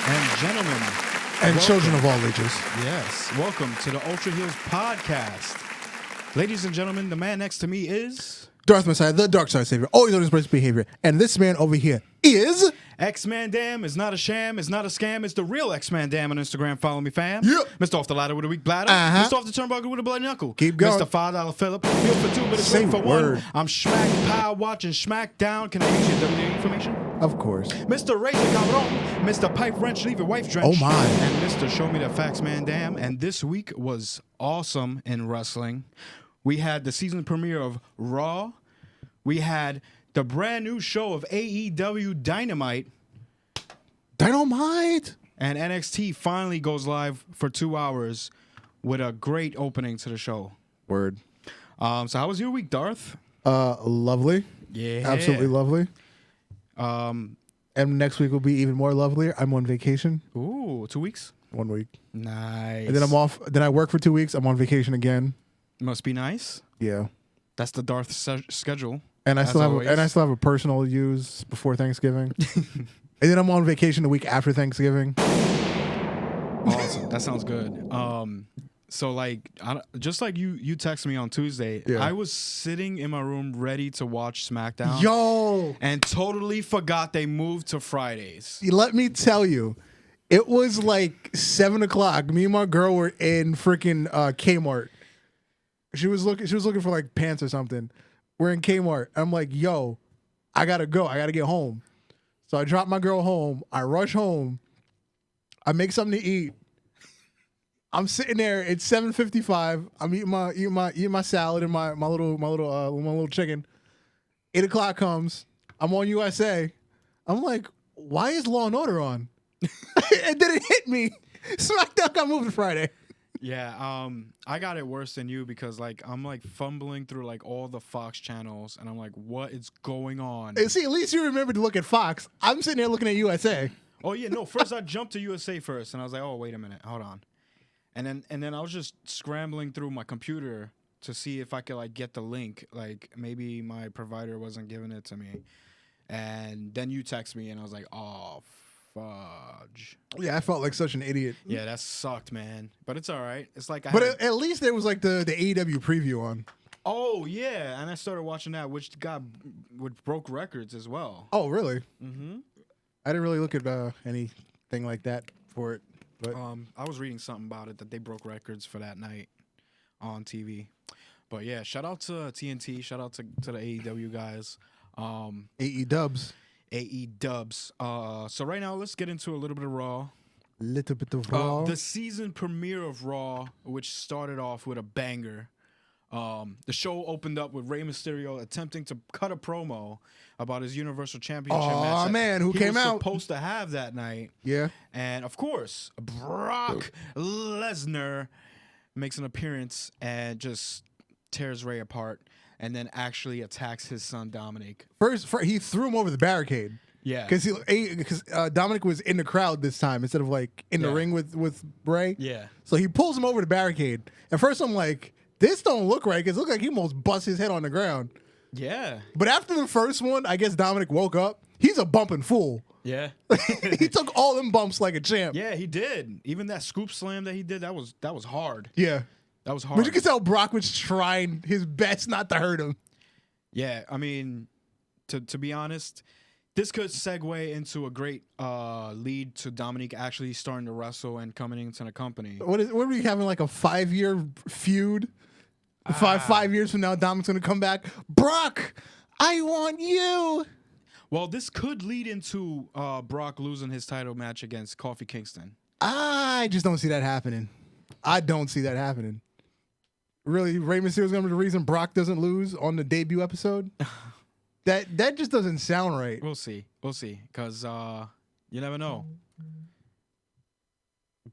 and gentlemen. And children of all ages. Yes. Welcome to the Ultra Heelz podcast. Ladies and gentlemen, the man next to me is... Darth Messiah, the dark side savior, always on his best behavior. And this man over here is... X-Man Dam is not a sham, it's not a scam, it's the real X-Man Dam on Instagram. Follow me, fam. Yep. Mr. Off the Ladder with a weak bladder. Mr. Off the Turnbuckle with a bloody knuckle. Keep going. Mr. $5 Phillip. Feel for two, but it's Say good for word. one. I'm Schmack Pow watching SmackDown. Can I use your WWE information? Of course. Mr. Razor Cabron, Mr. Pipe Wrench, leave your wife drenched. Oh, my. And Mr. Show Me the Facts Man Dam. And this week was awesome in wrestling. We had the season premiere of Raw. We had the brand new show of AEW Dynamite. Dynamite! And NXT finally goes live for 2 hours with a great opening to the show. Word. So how was your week, Darth? Lovely. Yeah. Absolutely lovely. And next week will be even more lovelier. I'm on vacation. Ooh, 2 weeks? 1 week. Nice. And then I'm off. Then I work for 2 weeks. I'm on vacation again. Must be nice. Yeah. That's the Darth schedule. And I as still have always. I still have a personal use before Thanksgiving. And then I'm on vacation the week after Thanksgiving. Awesome. That sounds good. So like, just like you texted me on Tuesday, Yeah. I was sitting in my room ready to watch SmackDown. Yo! And totally forgot they moved to Fridays. Let me tell you, it was like 7 o'clock. Me and my girl were in freaking Kmart. She was looking for like pants or something. We're in Kmart. I'm like, yo, I gotta go. I gotta get home. So I drop my girl home. I rush home. I make something to eat. I'm sitting there. It's 7:55. I'm eating my salad and my little chicken. 8 o'clock comes. I'm on USA. I'm like, why is Law and Order on? And then it hit me. SmackDown got moved to Friday. Yeah, I got it worse than you because like I'm like fumbling through like all the Fox channels and I'm like, what is going on? And see, at least you remember to look at Fox. I'm sitting there looking at USA. Oh yeah, no. First I jumped to USA first and I was like, oh wait a minute, hold on. And then I was just scrambling through my computer to see if I could like get the link. Like maybe my provider wasn't giving it to me. And then you text me and I was like, oh fudge. Yeah, I felt like such an idiot. Yeah, that sucked, man. But it's all right. It's like At least there was like the AEW preview on. Oh yeah, and I started watching that, which broke records as well. Oh really? Mm-hmm. I didn't really look at anything like that for it. But I was reading something about it that they broke records for that night on TV. But yeah, shout out to TNT. Shout out to the AEW guys. AE Dubs. AE Dubs. So right now, let's get into a little bit of Raw. Little bit of Raw. The season premiere of Raw, which started off with a banger. The show opened up with Rey Mysterio attempting to cut a promo about his Universal Championship match. Oh man, who came out? Supposed to have that night. Yeah. And of course, Brock Lesnar makes an appearance and just tears Rey apart, and then actually attacks his son Dominic. First, he threw him over the barricade. Yeah, because Dominic was in the crowd this time instead of like in the ring with Rey. Yeah. So he pulls him over the barricade. At first, I'm like, this don't look right because it looked like he almost bust his head on the ground. Yeah. But after the first one, I guess Dominic woke up. He's a bumping fool. Yeah. He took all them bumps like a champ. Yeah, he did. Even that scoop slam that he did, that was hard. Yeah. That was hard. But you can tell Brock was trying his best not to hurt him. Yeah, I mean, to be honest, this could segue into a great lead to Dominique actually starting to wrestle and coming into the company. What are we having, like a 5-year feud? Five years from now, Dominic's going to come back. Brock, I want you. Well, this could lead into Brock losing his title match against Kofi Kingston. I just don't see that happening. I don't see that happening. Really, Rey Mysterio is going to be the reason Brock doesn't lose on the debut episode? That just doesn't sound right. We'll see. Because you never know.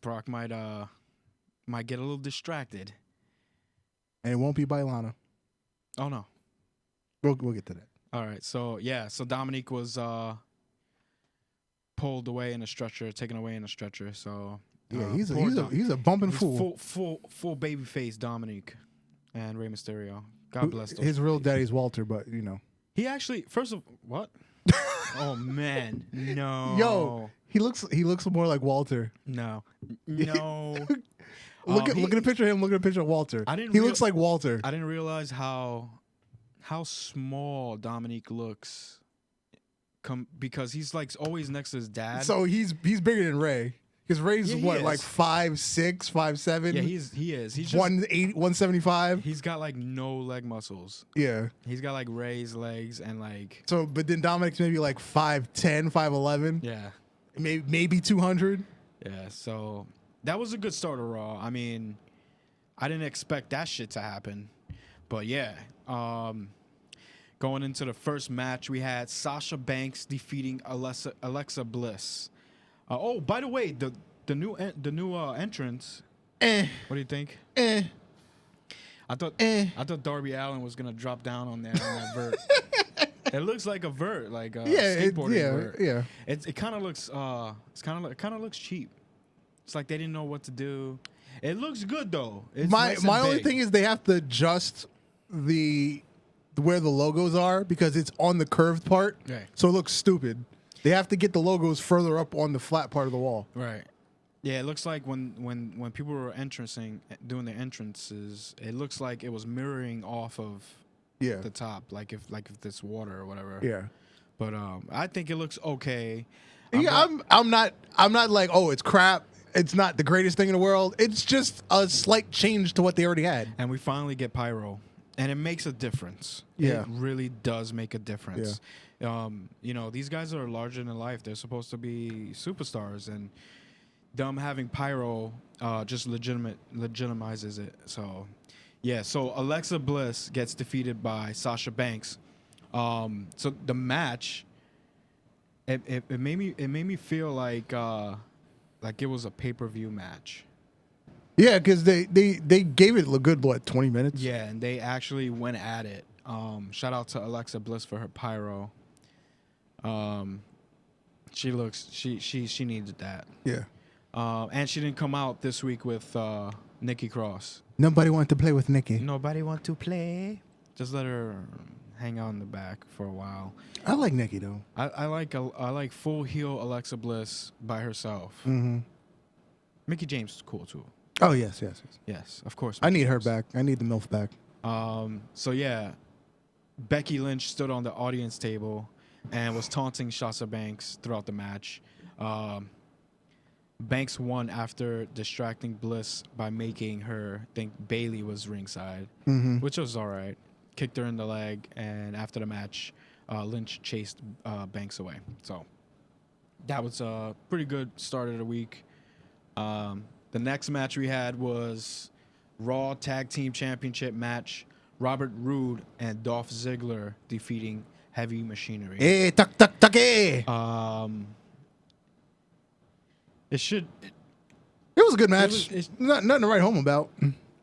Brock might get a little distracted. And it won't be by Lana. Oh, no. We'll get to that. All right. So, yeah. So, Dominique was pulled away in a stretcher, taken away in a stretcher. So, yeah, he's a bumping fool. Full babyface Dominique and Rey Mysterio. God bless those. His real daddy's Walter, but, you know. He actually, first of what? Oh, man. No. Yo, He looks more like Walter. No. Look at a picture of him. Look at a picture of Walter. He looks like Walter. I didn't realize how small Dominique looks. Because he's like always next to his dad. So he's bigger than Rey. Because Rey's like 5'6", 5'7". Yeah, he is. He's just 180, 175. He's got like no leg muscles. Yeah. He's got like Rey's legs and like. So, but then Dominic's maybe like 5'10", 5'11". Yeah. Maybe 200. Yeah. So that was a good start of Raw. I mean, I didn't expect that shit to happen, but yeah. Going into the first match, we had Sasha Banks defeating Alexa Bliss. Oh, by the way, the new entrance. What do you think? I thought Darby Allin was gonna drop down on that vert. It looks like a vert, like a skateboarding vert. Yeah. It kind of looks it kind of looks cheap. It's like they didn't know what to do. It looks good though. It's my only big. thing is they have to adjust where the logos are because it's on the curved part, Right. so it looks stupid. They have to get the logos further up on the flat part of the wall. Right. Yeah, it looks like when people were doing their entrances, it looks like it was mirroring off of the top, like if this water or whatever. Yeah. But I think it looks okay. I'm not like, oh, it's crap. It's not the greatest thing in the world. It's just a slight change to what they already had. And we finally get pyro, and it makes a difference. Yeah. It really does make a difference. Yeah. These guys are larger than life. They're supposed to be superstars, and them having pyro just legitimizes it. So, yeah. So Alexa Bliss gets defeated by Sasha Banks. So the match, it made me feel like it was a pay-per-view match. Yeah, because they gave it a good 20 minutes. Yeah, and they actually went at it. Shout out to Alexa Bliss for her pyro. She needed that. Yeah. And she didn't come out this week with Nikki Cross. Nobody wanted to play with Nikki. Nobody want to play. Just let her hang out in the back for a while. I like Nikki though. I like full heel Alexa Bliss by herself. Mm-hmm. Mickey James is cool too. Oh yes. Yes, of course. I need her back. I need the MILF back. So yeah, Becky Lynch stood on the audience table and was taunting Sasha Banks throughout the match. Banks won after distracting Bliss by making her think Bayley was ringside, which was all right. Kicked her in the leg, and after the match, Lynch chased Banks away. So that was a pretty good start of the week. The next match we had was Raw Tag Team Championship match. Robert Roode and Dolph Ziggler defeating Heavy Machinery. Hey, tuck. It was a good match. Nothing to write home about.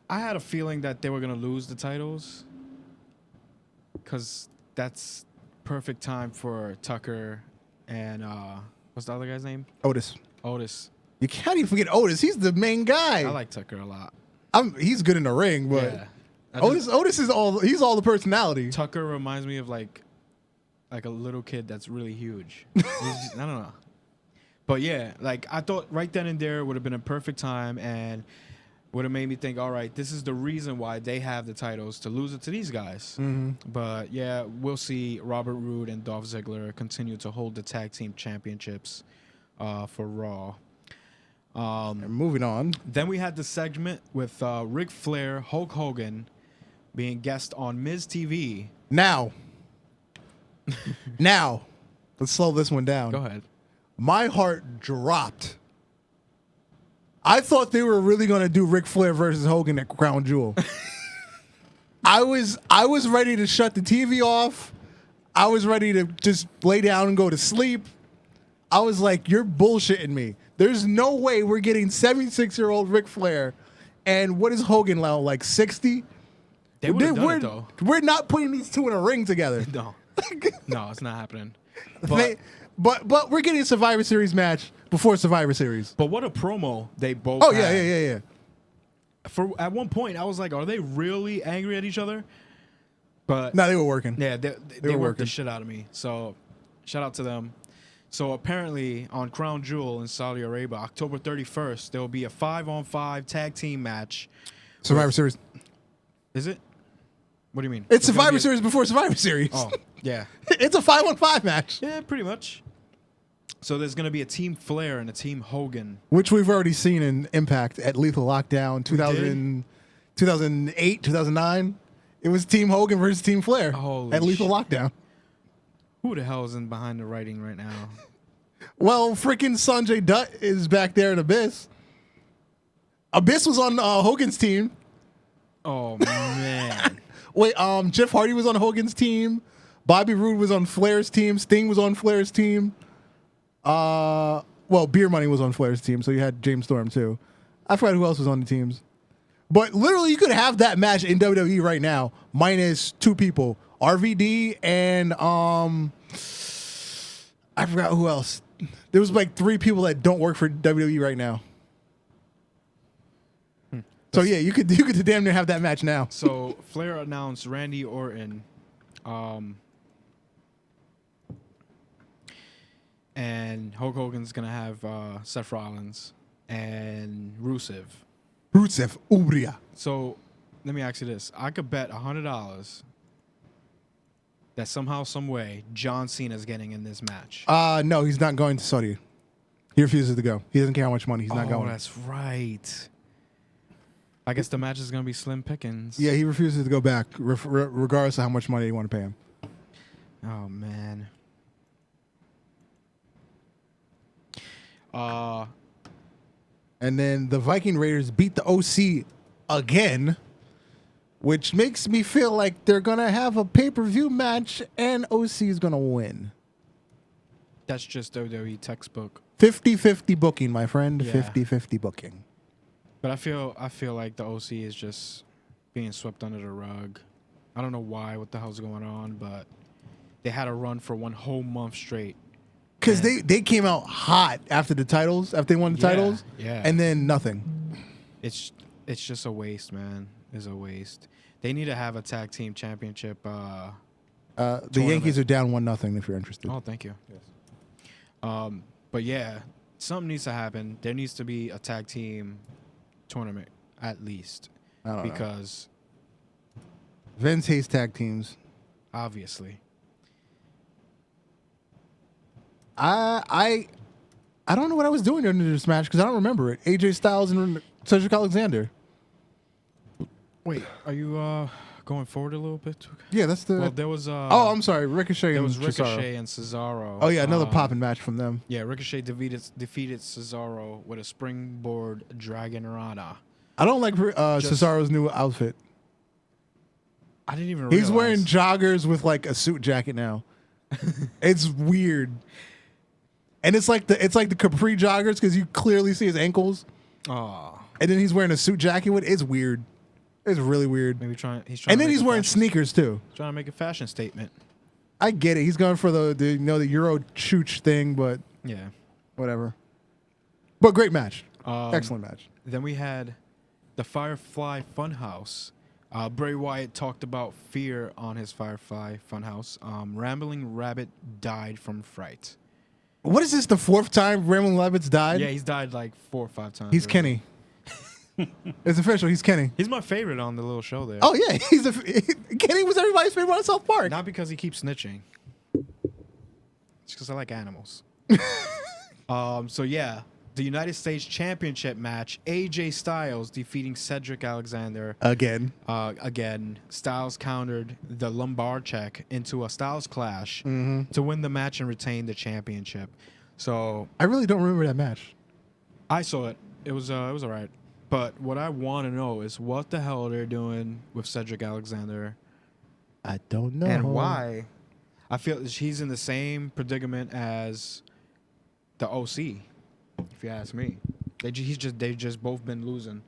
I had a feeling that they were going to lose the titles because that's perfect time for Tucker and what's the other guy's name? Otis. You can't even forget Otis. He's the main guy. I like Tucker a lot. He's good in the ring, but yeah. Otis is all. He's all the personality. Tucker reminds me of like a little kid that's really huge. I don't know. But yeah, like I thought right then and there would have been a perfect time and would have made me think, all right, this is the reason why they have the titles, to lose it to these guys. But yeah, we'll see Robert Roode and Dolph Ziggler continue to hold the tag team championships for Raw. Moving on. Then we had the segment with Ric Flair, Hulk Hogan being guest on Miz TV. Now, let's slow this one down. Go ahead. My heart dropped. I thought they were really going to do Ric Flair versus Hogan at Crown Jewel. I was ready to shut the TV off. I was ready to just lay down and go to sleep. I was like, you're bullshitting me. There's no way we're getting 76-year-old Ric Flair. And what is Hogan now, like 60? They would have done it, though. We're not putting these two in a ring together. No. No, it's not happening. But we're getting a Survivor Series match before Survivor Series. But what a promo they both had. Yeah. At one point, I was like, are they really angry at each other? But no, they were working. Yeah, they worked the shit out of me. So shout out to them. So apparently on Crown Jewel in Saudi Arabia, October 31st, there will be a 5-on-5 tag team match. Survivor Series. Is it? What do you mean? It's Survivor Series before Survivor Series. Oh, yeah. It's a 5-on-5 match. Yeah, pretty much. So there's going to be a Team Flair and a Team Hogan. Which we've already seen in Impact at Lethal Lockdown 2008, 2009. It was Team Hogan versus Team Flair at Lethal Lockdown. Who the hell is in behind the writing right now? Well, freaking Sanjay Dutt is back there in Abyss. Abyss was on Hogan's team. Oh, man. Wait, Jeff Hardy was on Hogan's team. Bobby Roode was on Flair's team. Sting was on Flair's team. Well, Beer Money was on Flair's team, so you had James Storm too. I forgot who else was on the teams. But literally, you could have that match in WWE right now, minus 2 people. RVD and I forgot who else. There was like 3 people that don't work for WWE right now. So yeah, you could damn near have that match now. So Flair announced Randy Orton, and Hulk Hogan's gonna have Seth Rollins and Rusev. Rusev Ubria. So let me ask you this: I could bet $100 that somehow, some way, John Cena's getting in this match. No, he's not going to Saudi. He refuses to go. He doesn't care how much money. He's not going. Oh, that's right. I guess the match is going to be slim pickings. Yeah, he refuses to go back, regardless of how much money you want to pay him. Oh, man. And then the Viking Raiders beat the OC again, which makes me feel like they're going to have a pay-per-view match and OC is going to win. That's just WWE textbook. 50-50 booking, my friend. Yeah. 50-50 booking. But I feel like the OC is just being swept under the rug. I don't know what the hell's going on, but they had a run for one whole month straight. Because they came out hot after the titles, after they won the titles, and then nothing. It's just a waste, man. It's a waste. They need to have a tag team championship. The Yankees are down 1-0 if you're interested. Oh, thank you. Yes. But yeah, something needs to happen. There needs to be a tag team tournament at least, because Vince hates tag teams. Obviously. I don't know what I was doing during this match because I don't remember it. AJ Styles and Cedric Alexander. Wait, are you going forward a little bit? Yeah, that's the. Well, there was. I'm sorry, Ricochet. There and was Ricochet Cesaro. and Cesaro. Oh yeah, another popping match from them. Yeah, Ricochet defeated Cesaro with a springboard Dragon Rana. I don't like Cesaro's new outfit. I didn't even realize. He's wearing joggers with like a suit jacket now. It's weird. And it's like the capri joggers because you clearly see his ankles. Oh. And then he's wearing a suit jacket with. It's weird. It's really weird. Maybe he's trying. And then he's wearing sneakers too. Trying to make a fashion statement. I get it. He's going for the Euro chooch thing, but yeah, whatever. But great match. Excellent match. Then we had the Firefly Fun House. Bray Wyatt talked about fear on his Firefly Fun House. Rambling Rabbit died from fright. What is this? The 4th time Rambling Rabbit's died? Yeah, he's died like 4 or 5 times. He's Kenny. It's official. He's Kenny. He's my favorite on the little show there. Oh yeah, Kenny was everybody's favorite on South Park. Not because he keeps snitching. It's because I like animals. So yeah, the United States Championship match: AJ Styles defeating Cedric Alexander again. Styles countered the lumbar check into a Styles clash to win the match and retain the championship. So I really don't remember that match. I saw it. It was alright. But what I want to know is what the hell they're doing with Cedric Alexander. I don't know. And why. I feel he's in the same predicament as the OC, if you ask me. They've just both been losing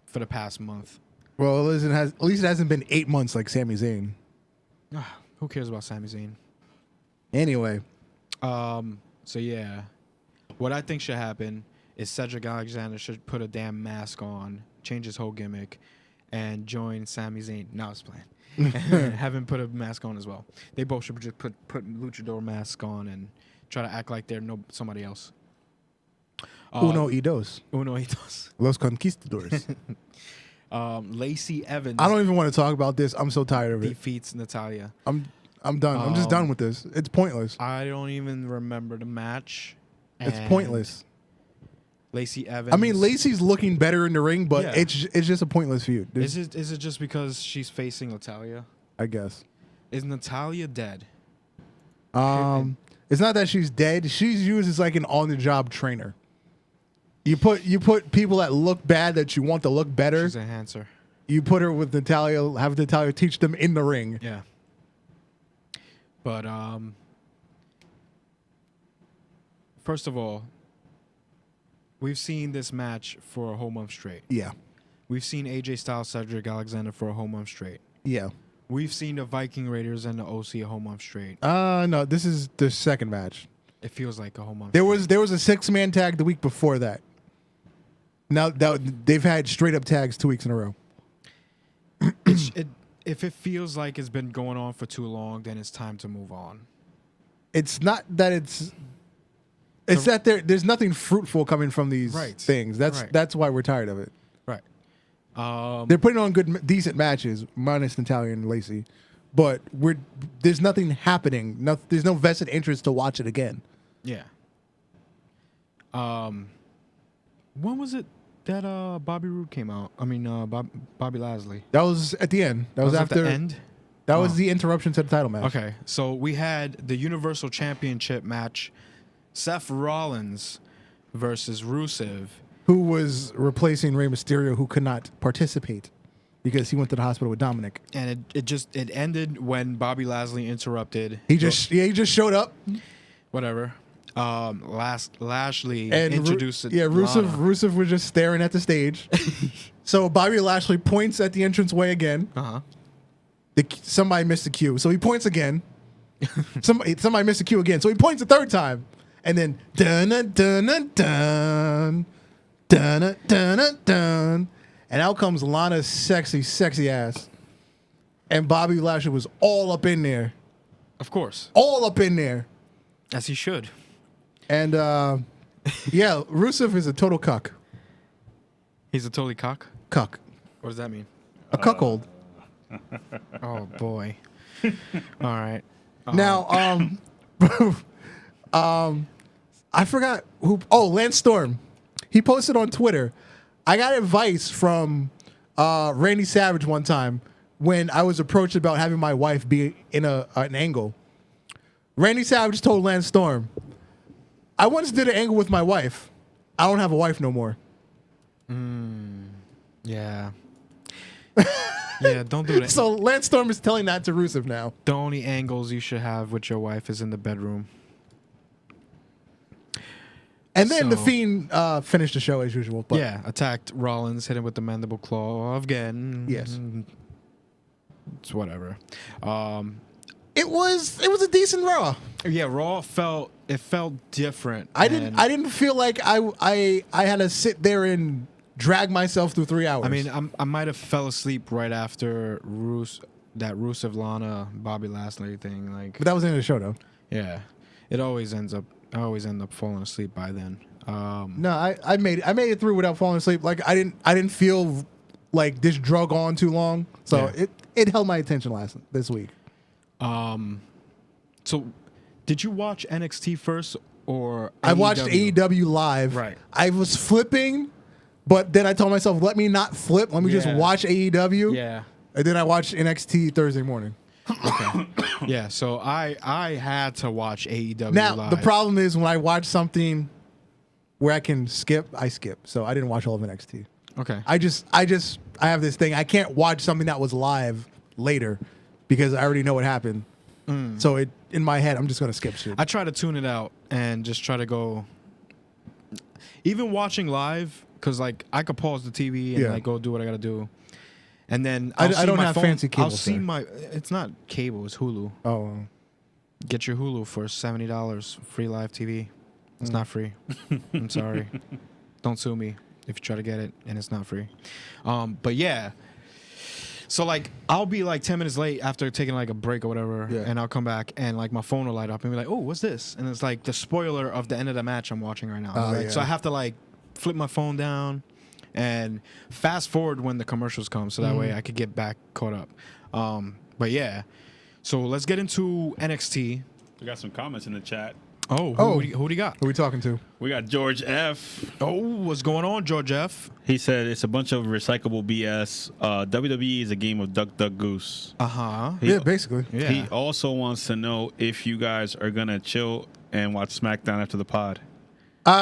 for the past month. Well, at least it hasn't been 8 months like Sami Zayn. Who cares about Sami Zayn? Anyway. So yeah. What I think should happen is Cedric Alexander should put a damn mask on, change his whole gimmick, and join Sami Zayn. No, I was playing. Have him put a mask on as well. They both should just put luchador masks on and try to act like they're somebody else. Uno y dos. Uno y dos. Los Conquistadores. Lacey Evans. I don't even want to talk about this. I'm so tired of it. Defeats Natalya. I'm done. I'm just done with this. It's pointless. I don't even remember the match. It's pointless. Lacey Evans. I mean, Lacey's looking better in the ring, but Yeah. it's just a pointless feud. Is it just because she's facing Natalya? I guess. Is Natalya dead? It's not that she's dead. She's used as like an on-the-job trainer. You put people that look bad that you want to look better. She's a enhancer. You put her with Natalya, have Natalya teach them in the ring. Yeah. But first of all, we've seen this match for a whole month straight. Yeah. We've seen AJ Styles, Cedric Alexander for a whole month straight. Yeah. We've seen the Viking Raiders and the OC a whole month straight. No, this is the second match. It feels like a whole month. There was a 6-man tag the week before that. Now they've had straight up tags 2 weeks in a row. If it feels like it's been going on for too long, then it's time to move on. It's not that it's that there's nothing fruitful coming from these things. That's why we're tired of it. Right. They're putting on decent matches, minus Natalya and Lacey, but there's nothing happening. There's no vested interest to watch it again. Yeah. When was it that Bobby Roode came out? I mean, Bobby Lashley. That was at the end. That was after at the end. That was the interruption to the title match. Okay, so we had the Universal Championship match: Seth Rollins versus Rusev, who was replacing Rey Mysterio, who could not participate because he went to the hospital with Dominic. And it ended when Bobby Lashley interrupted. He just showed up. Whatever. Lashley and introduced it. Yeah, Rusev was just staring at the stage. So Bobby Lashley points at the entranceway again. Uh-huh. Somebody missed the cue, so he points again. somebody missed the cue again, so he points a third time, and then dun dun dun dun dun dun dun, and out comes Lana's sexy ass, and Bobby Lashley was all up in there. Of course, all up in there, as he should. And yeah, Rusev is a total cuck. He's a totally cock? Cuck. What does that mean? A cuckold. Oh boy. All right. Now, I forgot who. Oh, Lance Storm. He posted on Twitter. I got advice from Randy Savage one time when I was approached about having my wife be in an angle. Randy Savage told Lance Storm, I once did an angle with my wife. I don't have a wife no more. Yeah. Yeah, don't do that. So Lance Storm is telling that to Rusev now. The only angles you should have with your wife is in the bedroom. And then The Fiend finished the show as usual. But yeah, attacked Rollins, hit him with the mandible claw again. Yes. It's whatever. It was a decent Raw. Yeah, Raw felt different. I didn't feel like I had to sit there and drag myself through 3 hours. I mean, I might have fell asleep right after Rusev Lana Bobby Lashley thing. But that was the end of the show, though. Yeah, I always end up falling asleep by then. No, I made it through without falling asleep. Like I didn't feel like this drug on too long, so Yeah. it held my attention this week. So did you watch NXT first or I watched AEW live. Right. I was flipping, but then I told myself, let me not flip. Let me just watch AEW. Yeah. And then I watched NXT Thursday morning. Okay. Yeah, so I had to watch AEW now, live. the problem is when I watch something where I can skip, I skip. So I didn't watch all of NXT. Okay. I have this thing. I can't watch something that was live later because I already know what happened. So in my head, I'm just going to skip shit. I try to tune it out and just try to go. Even watching live, because like I could pause the TV and like go do what I got to do. And then I don't have fancy cable. I'll see it's not cable, it's Hulu. Oh. Get your Hulu for $70, free live TV. It's not free. I'm sorry. Don't sue me if you try to get it and it's not free. But yeah, So like I'll be like 10 minutes late after taking like a break or whatever, and I'll come back and like my phone will light up and be like, oh, what's this? And it's like the spoiler of the end of the match I'm watching right now. Right? So I have to like flip my phone down and fast forward when the commercials come, so that way I could get back caught up. But yeah, so let's get into NXT. We got some comments in the chat. Who do you got? Who are we talking to? We got George F. Oh, what's going on, George F? He said it's a bunch of recyclable BS. WWE is a game of duck, duck, goose. Yeah, basically. Yeah. He also wants to know if you guys are gonna chill and watch SmackDown after the pod.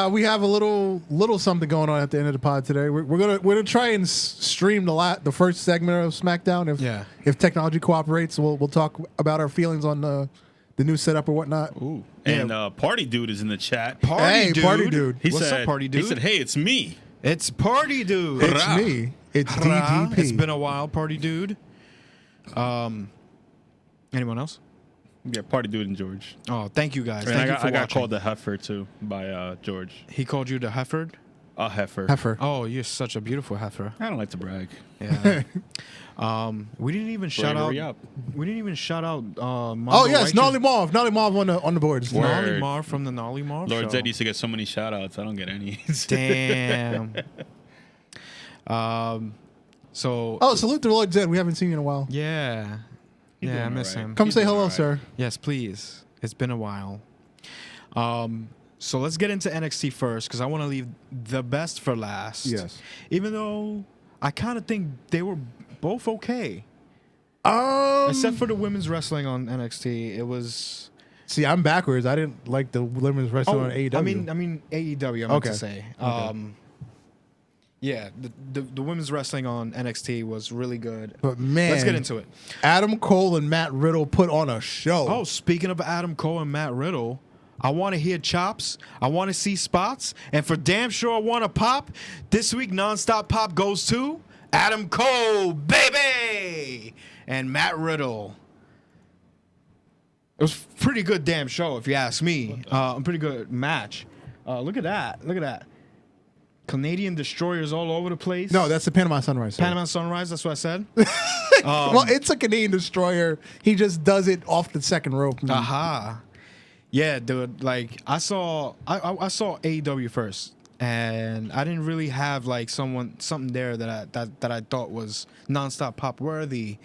We have a little something going on at the end of the pod today. We're gonna try and stream the first segment of SmackDown. If technology cooperates, we'll talk about our feelings on the new setup or whatnot. Ooh. And Party Dude is in the chat. Party Dude. What's up, Party Dude? He said, hey, it's me. It's Party Dude. It's me. It's DDP. It's been a while, Party Dude. Anyone else? Yeah, Party Dude and George. Oh, thank you guys. And thank you for I got watching. called the heifer, too, by George. He called you the heifer? A heifer. Heifer. Oh, you're such a beautiful heifer. I don't like to brag. Yeah. We didn't even shout out. We didn't even shout out. Oh yes, Gnarly Marv on the boards. Gnarly Marv from the Gnarly Marv Lord show. Zed used to get so many shout outs. I don't get any. Damn. So. Oh, salute to Lord Zed. We haven't seen you in a while. Yeah. He's I doing miss all right. him. Come He's say doing hello, all right. sir. Yes, please. It's been a while. So let's get into NXT first because I want to leave the best for last. Yes. Even though I kind of think they were both okay. Except for the women's wrestling on NXT, it was. See, I'm backwards. I didn't like the women's wrestling on AEW. I mean AEW. I meant to say. Yeah, the women's wrestling on NXT was really good. But man, let's get into it. Adam Cole and Matt Riddle put on a show. Oh, speaking of Adam Cole and Matt Riddle, I want to hear chops. I want to see spots, and for damn sure, I want to pop. This week, nonstop pop goes to Adam Cole, baby, and Matt Riddle. It was a pretty good damn show, if you ask me. A pretty good match. Look at that. Look at that. Canadian destroyers all over the place. No, that's the Panama Sunrise. Sir. Panama Sunrise, that's what I said. Well, it's a Canadian destroyer. He just does it off the second rope. Aha. Yeah, dude. Like I saw AEW first, and I didn't really have like something there that I thought was nonstop pop worthy.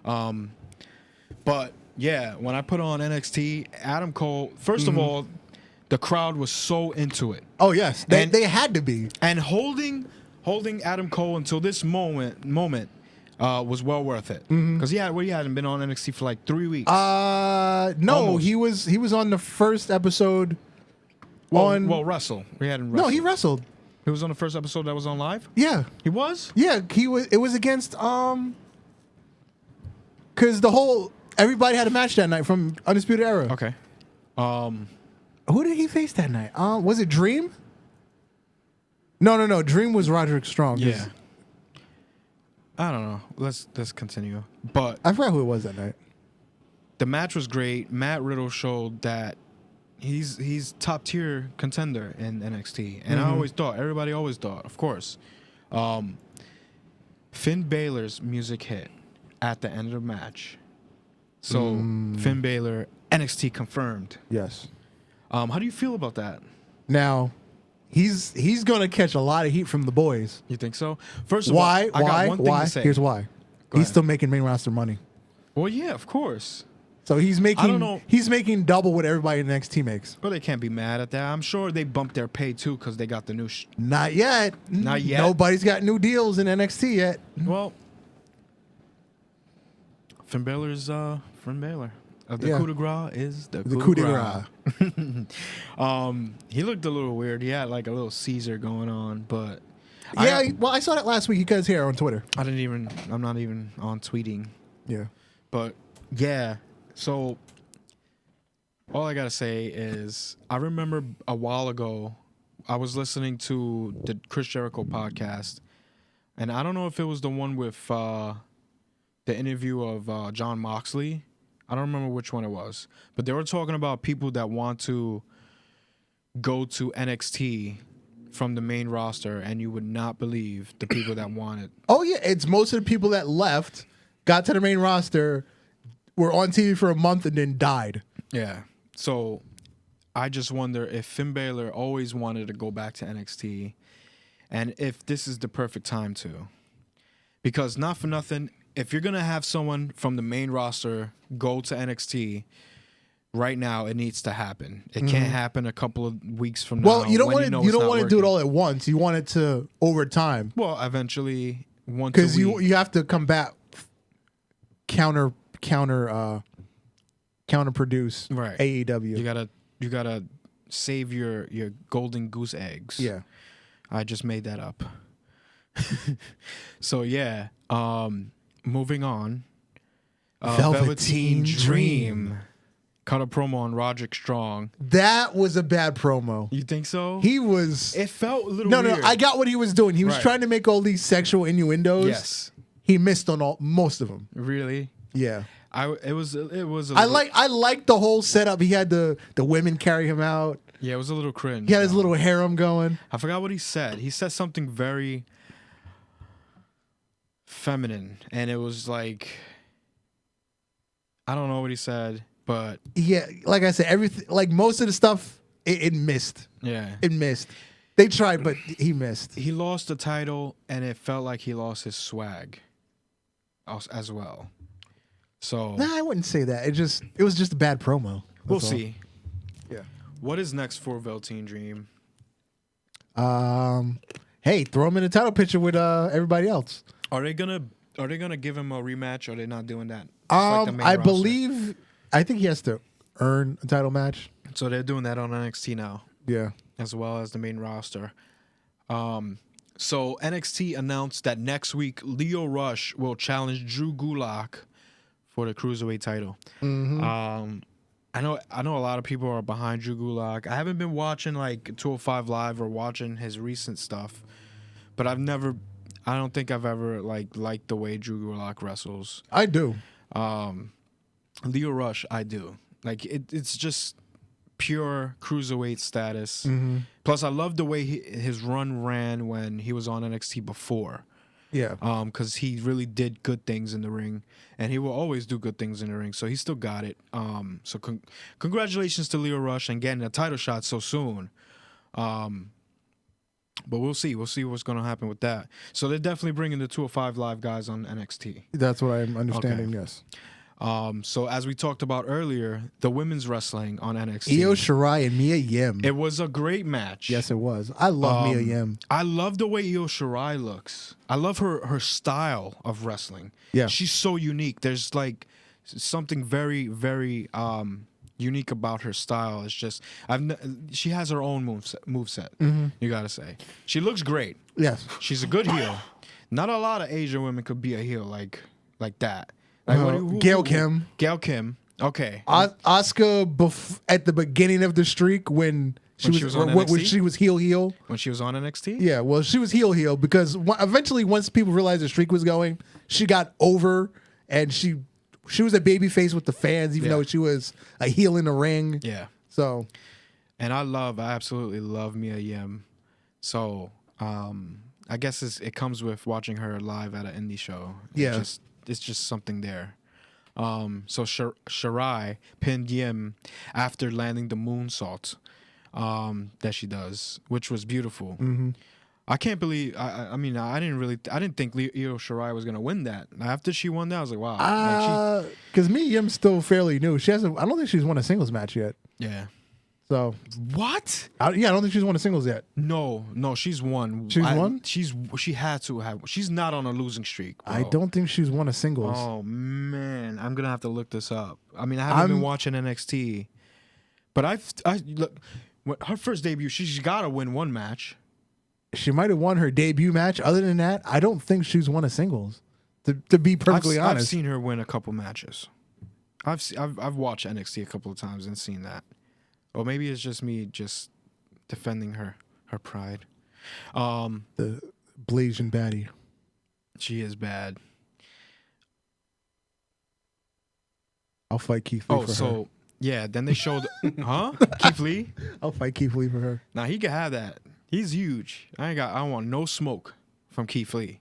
But yeah, when I put on NXT, Adam Cole. First of all, the crowd was so into it. Oh yes, they had to be. And holding Adam Cole until this moment was well worth it because he hadn't been on NXT for like 3 weeks. No, Almost. he was on the first episode. Wrestle. We hadn't wrestled. No, he wrestled. He was on the first episode that was on live. Yeah, He was. yeah, he was. It was against because everybody had a match that night from Undisputed Era. Okay. Who did he face that night? Was it Dream? No. Dream was Roderick Strong. Yeah. I don't know. Let's continue. But I forgot who it was that night. the match was great. Matt Riddle showed that he's top tier contender in NXT, and everybody always thought, of course. Finn Balor's music hit at the end of the match. So Finn Balor, NXT confirmed. Yes. How do you feel about that? Now, he's gonna catch a lot of heat from the boys. You think so? First of Why? all, I got one thing to say. Here's why. Go He's ahead. still making main roster money. Well, yeah, of course. So he's making. I don't know. He's making double what everybody in NXT makes. But they can't be mad at that. I'm sure they bumped their pay too because they got the new. Not yet. Not yet. Nobody's got new deals in NXT yet. Well, Finn Balor's Finn Balor. The Yeah. coup de grace is the The coup de grace. He looked a little weird. He had like a little Caesar going on, but Yeah. Well, I saw that last week. He cut his hair on Twitter. I'm not even on tweeting. Yeah. But yeah, so all I gotta say is I remember a while ago I was listening to the Chris Jericho podcast, and I don't know if it was the one with the interview of Jon Moxley. I don't remember which one it was, but they were talking about people that want to go to NXT from the main roster, and you would not believe the people that want it. Oh yeah, it's most of the people that left got to the main roster, were on TV for a month, and then died. Yeah. So I just wonder if Finn Balor always wanted to go back to NXT, and if this is the perfect time to. Because not for nothing, if you're gonna have someone from the main roster go to NXT right now, it needs to happen. It can't happen a couple of weeks from now. Well, you don't want to do it all at once. You want it to over time. Well, eventually, once because a week. you have to combat counter produce Right. AEW. You gotta save your golden goose eggs. Yeah. I just made that up. So yeah, moving on. Velveteen Dream cut a promo on Roderick Strong. That was a bad promo. You think so? He was. It felt a little No, weird. I got what he was doing. He was Right. trying to make all these sexual innuendos. Yes. He missed on most of them. Really? Yeah. It was a I little, like the whole setup. He had the women carry him out. Yeah, it was a little cringe. He had his little harem going. I forgot what he said. He said something very feminine, and it was like, I don't know what he said, but Yeah, like I said, everything, like most of the stuff, it missed. yeah. It missed. They tried, but he missed. He lost the title, and it felt like he lost his swag as well. So Nah, I wouldn't say that. It was just a bad promo. we'll That's all. see. Yeah. What is next for Velveteen Dream? Hey, throw him in a title picture with everybody else. Are they gonna give him a rematch? Or are they not doing that? Just like the main I roster? I think he has to earn a title match. So they're doing that on NXT now, Yeah. as well as the main roster. So NXT announced that next week Lio Rush will challenge Drew Gulak for the Cruiserweight title. I know a lot of people are behind Drew Gulak. I haven't been watching like 205 Live or watching his recent stuff, but I don't think I've ever liked the way Drew Gulak wrestles. I do. Lio Rush, I do. Like it's just pure cruiserweight status. Plus, I love the way his run ran when he was on NXT before. Yeah. Because he really did good things in the ring, and he will always do good things in the ring. So he still got it. So congratulations to Lio Rush and getting a title shot so soon. But we'll see. We'll see what's going to happen with that. So they're definitely bringing the 205 Live guys on NXT. That's what I'm understanding, yes. So as we talked about earlier, the women's wrestling on NXT. Io Shirai and Mia Yim. It was a great match. Yes, it was. I love Mia Yim. I love the way Io Shirai looks. I love her style of wrestling. Yeah. She's so unique. There's like something very, very unique about her style. It's just she has her own moveset. You gotta say. She looks great. Yes. She's a good heel. Not a lot of Asian women could be a heel like that. Like, Gail Kim. Gail Kim. Okay. Asuka at the beginning of the streak when she was on when NXT? she was heel. When she was on NXT? Yeah, well, she was heel because eventually, once people realized the streak was going, she got over, and she was a babyface with the fans, even though she was a heel in the ring. Yeah. So, and I absolutely love Mia Yim. So, I guess it comes with watching her live at an indie show. Yeah. It's just something there. So Shirai pinned Yim after landing the moonsault that she does, which was beautiful. I can't believe. I mean, I didn't think Io Shirai was gonna win that. After she won that, I was like, wow. Because Mia Yim's still fairly new. She hasn't. I don't think she's won a singles match yet. Yeah. So what? I don't think she's won a singles yet. No, she's won. She's won? She had to have. She's not on a losing streak, bro. I don't think she's won a singles. Oh man, I'm gonna have to look this up. I mean, I haven't been watching NXT, but I look. Her first debut, she's got to win one match. She might have won her debut match. Other than that, I don't think she's won a singles. To be perfectly honest, I've seen her win a couple matches. I've watched NXT a couple of times and seen that. Or maybe it's just me just defending her pride. The Blasian baddie. She is bad. I'll fight Keith Lee for her. Yeah, then they showed Keith Lee? I'll fight Keith Lee for her. Nah, he can have that. He's huge. I want no smoke from Keith Lee.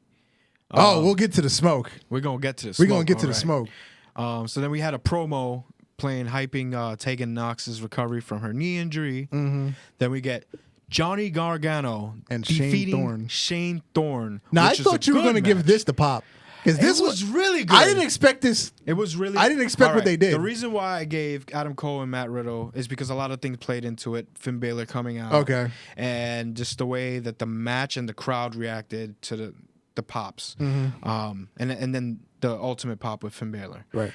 We'll get to the smoke. We're gonna get to the smoke. We're gonna get to the Alright. smoke. So then we had a promo hyping Tegan Knox's recovery from her knee injury. Mm-hmm. Then we get Johnny Gargano And Shane defeating Thorne. Shane Thorne. Now I which is thought a you were good gonna give match. this the pop because this It was really good. I didn't expect this. It was really. I didn't expect All what they did. The reason why I gave Adam Cole and Matt Riddle is because a lot of things played into it. Finn Balor coming out. Okay. And just the way that the match and the crowd reacted to the pops. Mm-hmm. And then the ultimate pop with Finn Balor. Right.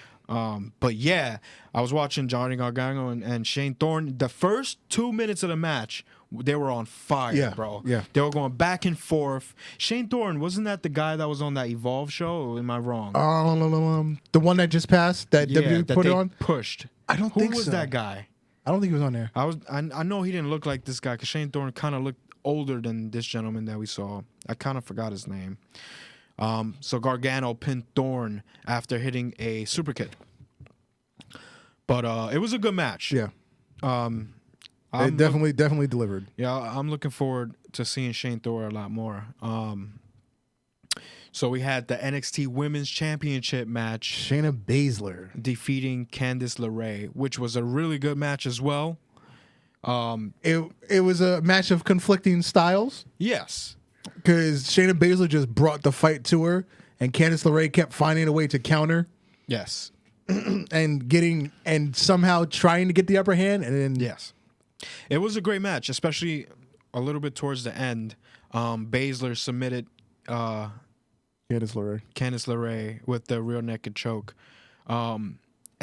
But yeah, I was watching Johnny Gargano and Shane Thorne. The first 2 minutes of the match, they were on fire, Yeah, bro. yeah. They were going back and forth. Shane Thorne, wasn't that the guy that was on that Evolve show? Or am I wrong? The one that just passed that W that put they it on. pushed. I don't Who think was so. that guy? I don't think he was on there. I know he didn't look like this guy because Shane Thorne kind of looked older than this gentleman that we saw. I kind of forgot his name. So Gargano pinned Thorne after hitting a super kick. But it was a good match. Yeah. I'm It definitely delivered. Yeah, I'm looking forward to seeing Shane Thorne a lot more. So we had the NXT Women's Championship match Shayna Baszler. defeating Candice LeRae, which was a really good match as well. It was a match of conflicting styles Yes. because Shayna Baszler just brought the fight to her, and Candice LeRae kept finding a way to counter Yes. and somehow trying to get the upper hand, and then Yes. It was a great match, especially a little bit towards the end. Baszler submitted Candice LeRae. Candice LeRae with the rear naked choke. And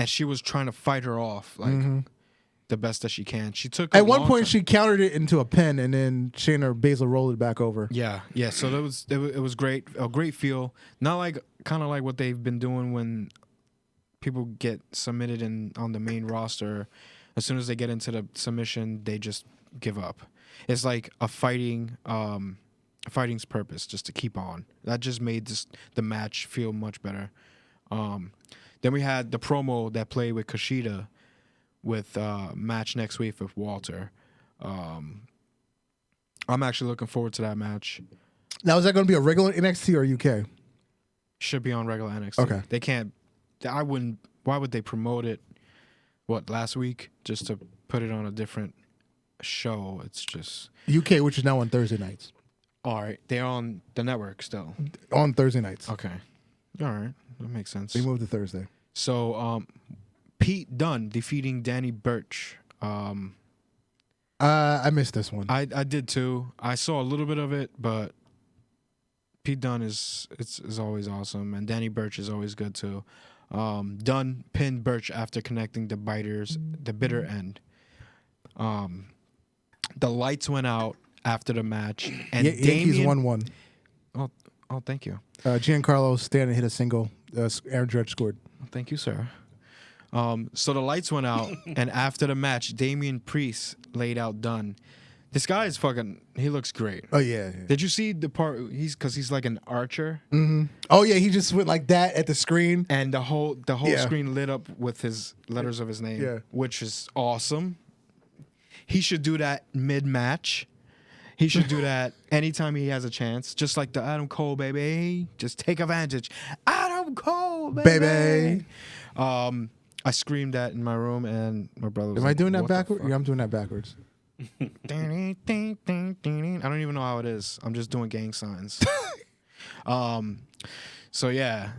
she was trying to fight her off like the best that she can. She took a At one long point, time. she countered it into a pin, and then Shayna Baszler rolled it back over. Yeah. So it was great, a great feel. Not like kind of like what they've been doing when people get submitted on the main roster. As soon as they get into the submission, they just give up. It's like a fighting's purpose, just to keep on. That just made the match feel much better. Then we had the promo that played with Kushida with match next week with Walter. I'm actually looking forward to that match. Now, is that going to be a regular NXT or UK? Should be on regular NXT. Okay. They can't. I wouldn't. Why would they promote it? What, last week just to put it on a different show? It's just UK, which is now on Thursday nights. all right. They're on the network still. On Thursday nights. Okay. All right. That makes sense. They moved to Thursday. So, Pete Dunne defeating Danny Burch. I missed this one. I did too. I saw a little bit of it, but Pete Dunne is always awesome, and Danny Burch is always good too. Dunne pinned Burch after connecting the bitter end. The lights went out after the match, and Yankees Damian, 1-1. Oh, thank you. Giancarlo Stanton hit a single. Aaron Judge scored. Thank you, sir. So the lights went out, and after the match, Damian Priest laid out Dunne. This guy is fucking. He looks great. Oh yeah. Did you see the part? He's like an archer, Oh yeah, he just went like that at the screen. and the whole Yeah. screen lit up with his letters of his name, Yeah. which is awesome. He should do that mid-match. He should do that anytime he has a chance, just like the Adam Cole, baby. Just take advantage, Adam Cole, baby. I screamed that in my room, and my brother was Am I like, doing that "What the backwards? fuck?" Yeah, I'm doing that backwards. I don't even know how it is. I'm just doing gang signs. So yeah,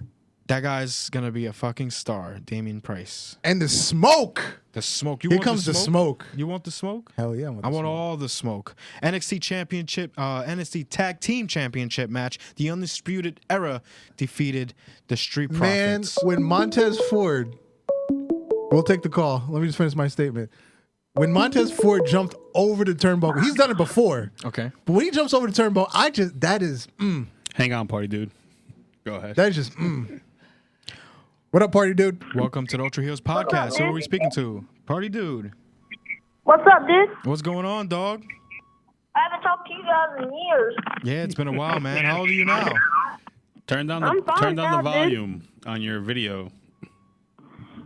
that guy's gonna be a fucking star, Damian Price. And the smoke. The smoke. You Here want comes the smoke. You want the smoke? Hell yeah, I want all the smoke. NXT Championship, NXT Tag Team Championship match. The Undisputed Era defeated the Street Man, Profits. when Montez Ford, we'll take the call. Let me just finish my statement. When Montez Ford jumped over the turnbuckle, he's done it before. Okay. But when he jumps over the turnbuckle, that is Hang on, party dude. Go ahead. that is just What up, party dude? Welcome to the Ultra Heelz podcast. Who are we speaking to? Party dude. What's up, dude? What's going on, dog? I haven't talked to you guys in years. Yeah, it's been a while, man. How old are you now? Turn down I'm fine the now, dude. volume on your video.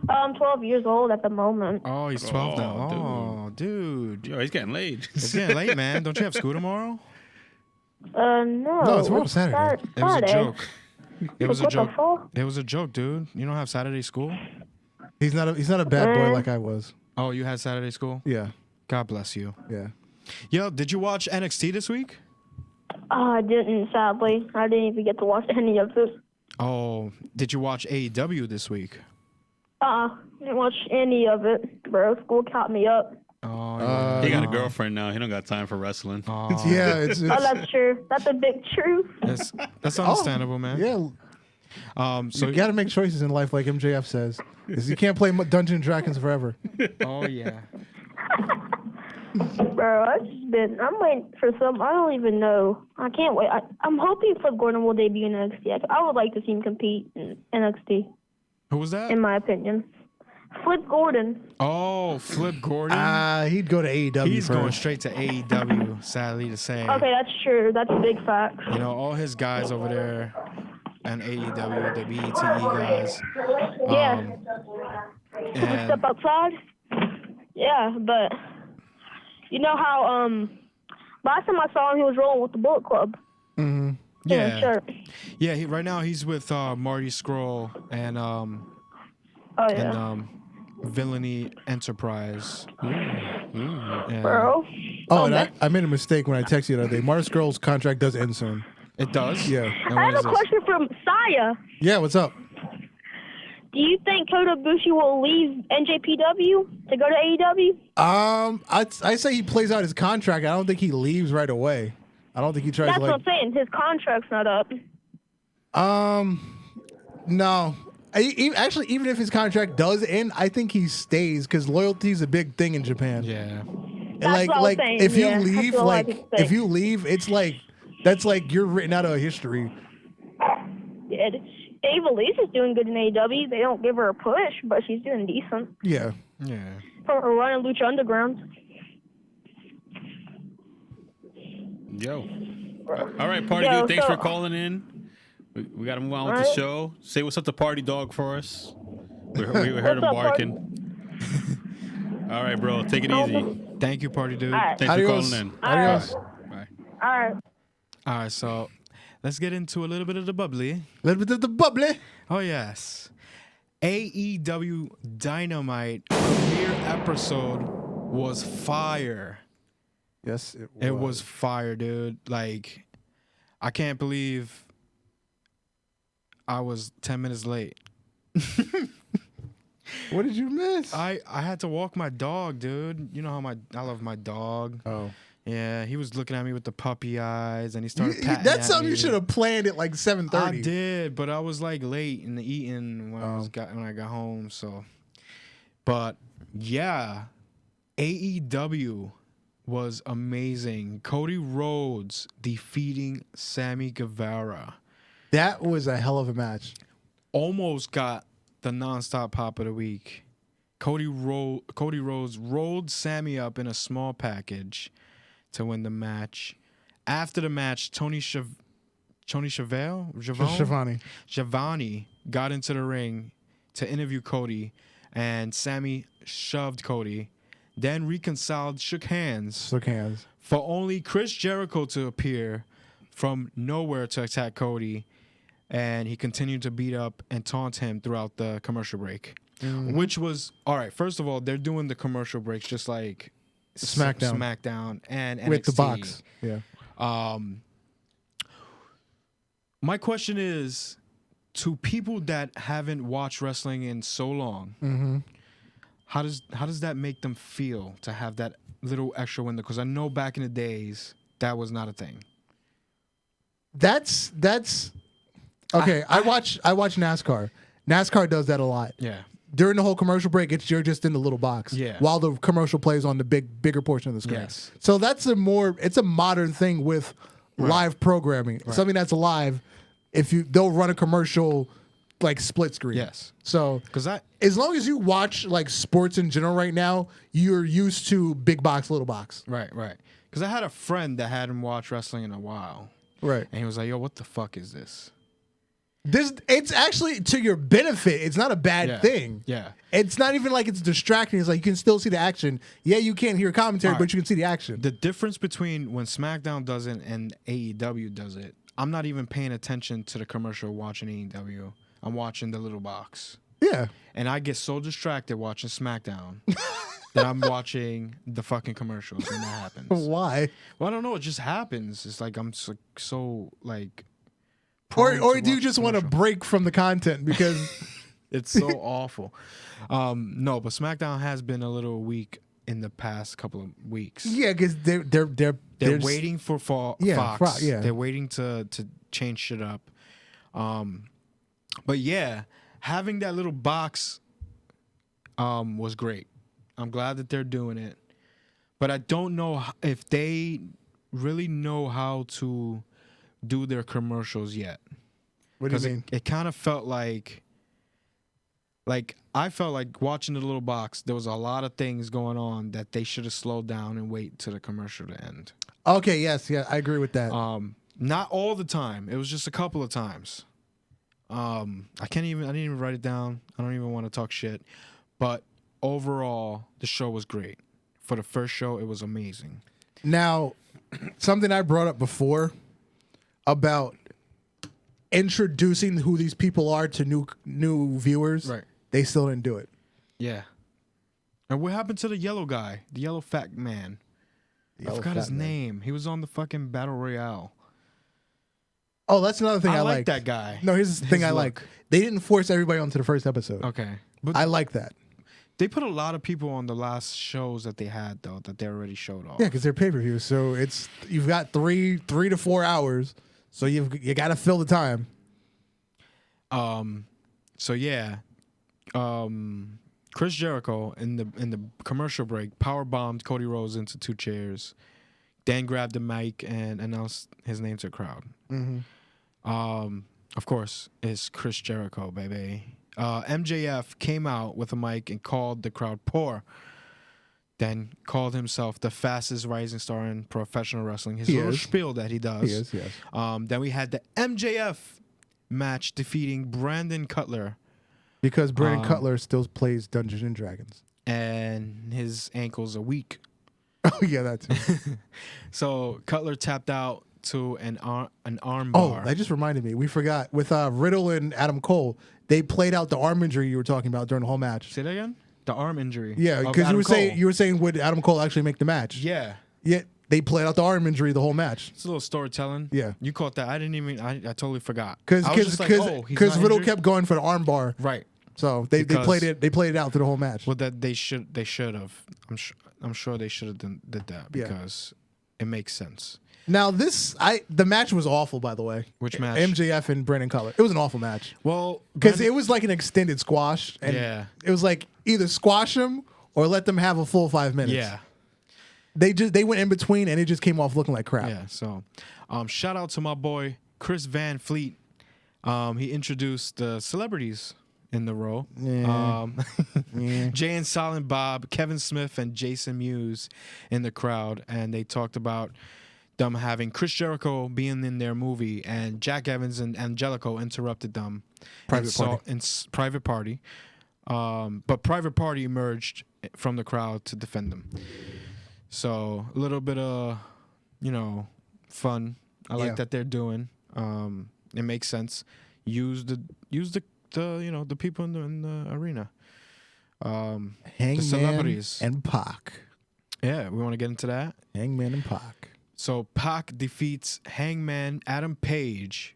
I'm 12 years old at the moment. Oh, he's 12 now. Oh, Oh, dude. Yo, he's getting laid. It's getting late, man. Don't you have school tomorrow? No. No, it's tomorrow Saturday. It was a joke. It was a What the joke. fuck? It was a joke, dude. You don't have Saturday school? He's not a bad boy like I was. Oh, you had Saturday school? Yeah, God bless you. yeah. Yo, did you watch NXT this week? I didn't, sadly. I didn't even get to watch any of it. Oh, did you watch AEW this week? Didn't watch any of it, bro. School caught me up. Oh, He yeah. got a girlfriend now. He don't got time for wrestling. Oh, Yeah, it's Oh, that's true. That's a big truth. that's understandable, man. yeah. So You got to make choices in life, like MJF says. Is you can't play Dungeons and Dragons forever. oh yeah. Bro, I'm waiting for some, I don't even know. I can't wait. I'm hoping Flip Gordon will debut in NXT. I would like to see him compete in NXT, Who was that? in my opinion. Flip Gordon. Oh, Flip Gordon. He'd go to AEW He's first. going straight to AEW. Sadly to say. Okay, that's true. That's a big fact. You know, all his guys over there, and AEW, the BETE guys. Yeah. And Step outside? Yeah, but you know how last time I saw him he was rolling with the Bullet Club. Mm-hmm. yeah, Shirt. yeah. Right now he's with Marty Scurll and Oh yeah. Villainy Enterprise. Yeah. Bro. Oh, and I made a mistake when I texted you the other day. Mars Girl's contract does end soon. It does. Yeah. And I what have is a this? question from Saya. Yeah, what's up? Do you think Kota Ibushi will leave NJPW to go to AEW? I say he plays out his contract. I don't think he leaves right away. I don't think he tries That's to what I'm saying. His contract's not up. No. Actually, even if his contract does end, I think he stays because loyalty is a big thing in Japan. Yeah. And That's what I was saying, if you yeah. That's leave, what a lot of like people say. if you leave, it's like that's like you're written out of history. Yeah, Ava Lee's is doing good in AEW. They don't give her a push, but she's doing decent. Yeah. Yeah. From her run in Lucha Underground. Yo. All right, party Yo, dude. Thanks so- for calling in. We got to move on with the Alright. show. Say what's up to Party Dog for us. We heard him What's up, barking. All right, bro. Take it easy. Thank you, party dude. All right. Thanks Adios. for calling in. Adios. Bye. All right. All right, so let's get into a little bit of the bubbly. Little bit of the bubbly. Oh yes, AEW Dynamite premiere episode was fire. Yes, It was fire, dude. Like, I can't believe I was 10 minutes late. What did you miss? I had to walk my dog, dude. You know how I love my dog. Oh. Yeah, he was looking at me with the puppy eyes, and he started patting That's at something you me. should have planned at like 7:30. I did, but I was like late in the eating when I got home. So, but yeah, AEW was amazing. Cody Rhodes defeating Sammy Guevara That was a hell of a match. almost got the nonstop pop of the week. Cody Rhodes rolled Sammy up in a small package to win the match. After the match, Tony Schiavone got into the ring to interview Cody, and Sammy shoved Cody, then reconciled, shook hands for only Chris Jericho to appear from nowhere to attack Cody, and he continued to beat up and taunt him throughout the commercial break, which was, all right, first of all, they're doing the commercial breaks just like SmackDown and NXT. With the box. Yeah. My question is, to people that haven't watched wrestling in so long, how does that make them feel to have that little extra window? Because I know back in the days that was not a thing. That's okay. I watch NASCAR. NASCAR does that a lot. Yeah. During the whole commercial break, you're just in the little box. Yeah. While the commercial plays on the bigger portion of the screen. Yes. So that's it's a modern thing with live programming. Something that's live. They'll run a commercial like split screen. Yes. So Because as long as you watch like sports in general right now, you're used to big box, little box. right. Because I had a friend that hadn't watched wrestling in a while, Right. and he was like, "Yo, what the fuck is this?" It's actually to your benefit. It's not a bad thing. Yeah. It's not even like it's distracting. It's like you can still see the action. Yeah, you can't hear commentary, All right. but you can see the action. The difference between when SmackDown does it and AEW does it, I'm not even paying attention to the commercial watching AEW. I'm watching the little box. Yeah. And I get so distracted watching SmackDown that I'm watching the fucking commercials when that happens. Why? Well, I don't know. It just happens. It's like I'm so like. Or prone to do you watch just want to commercial. break from the content because It's so awful. No, but SmackDown has been a little weak in the past couple of weeks. yeah, because they're just- waiting for Yeah, Fox. yeah. They're waiting to change shit up. But yeah, having that little box was great. I'm glad that they're doing it. But I don't know if they really know how to do their commercials yet. What do you mean? It kind of felt like I felt like watching the little box, there was a lot of things going on that they should have slowed down and wait to the commercial to end. Okay, yes, yeah, I agree with that. Not all the time. It was just a couple of times. I didn't even write it down. I don't even want to talk shit. But overall, the show was great. For the first show, it was amazing. Now, something I brought up before about introducing who these people are to new viewers, Right. they still didn't do it. Yeah. And what happened to the yellow guy? The yellow fat man? I Yellow forgot his fat man. name. He was on the fucking Battle Royale. Oh, that's another thing I like like. that guy. No, here's the thing His I look. like. They didn't force everybody onto the first episode. Okay. But I like that. they put a lot of people on the last shows that they had, though, that they already showed off. Yeah, because they're pay-per-views. So you've got three to 4 hours. So you got to fill the time. So yeah, Chris Jericho in the commercial break power bombed Cody Rhodes into 2 chairs, then grabbed the mic and announced his name to the crowd. Of course, it's Chris Jericho, baby. MJF came out with a mic and called the crowd poor. Then called himself the fastest rising star in professional wrestling. His little spiel that he does. He is, yes. Then we had the MJF match defeating Brandon Cutler. Because Brandon Cutler still plays Dungeons and Dragons. And his ankles are weak. Oh, yeah, that too. So Cutler tapped out to an arm Oh, bar. that just reminded me. We forgot. With Riddle and Adam Cole, they played out the arm injury you were talking about during the whole match. Say that again? The arm injury. Yeah, of because Adam Cole. you were saying would Adam Cole actually make the match? Yeah. Yet they played out the arm injury the whole match. It's a little storytelling. Yeah. You caught that. I didn't even, I totally forgot. Because I was just like, oh, he's not Riddle injured? kept going for the arm bar. Right. So they Because- played it out through the whole match. Well, that they should have. I'm sure they should have did that Yeah. because it makes sense. Now the match was awful, by the way. Which match? MJF and Brandon Cutler. It was an awful match. Well, Because it was like an extended squash. And Yeah. it was like either squash them or let them have a full 5 minutes. yeah. They went in between and it just came off looking like crap. Yeah, so shout out to my boy Chris Van Fleet. He introduced the celebrities in the row. Yeah. Jay and Silent Bob, Kevin Smith, and Jason Mewes in the crowd, and they talked about them having Chris Jericho being in their movie, and Jack Evans and Angelico interrupted them. Private Party. Private Party. But Private Party emerged from the crowd to defend them. So a little bit of, fun. I like that they're doing. It makes sense. Use the people in the arena. Hangman the celebrities and Pac. Yeah, we want to get into that. Hangman and Pac. So Pac defeats Hangman Adam Page.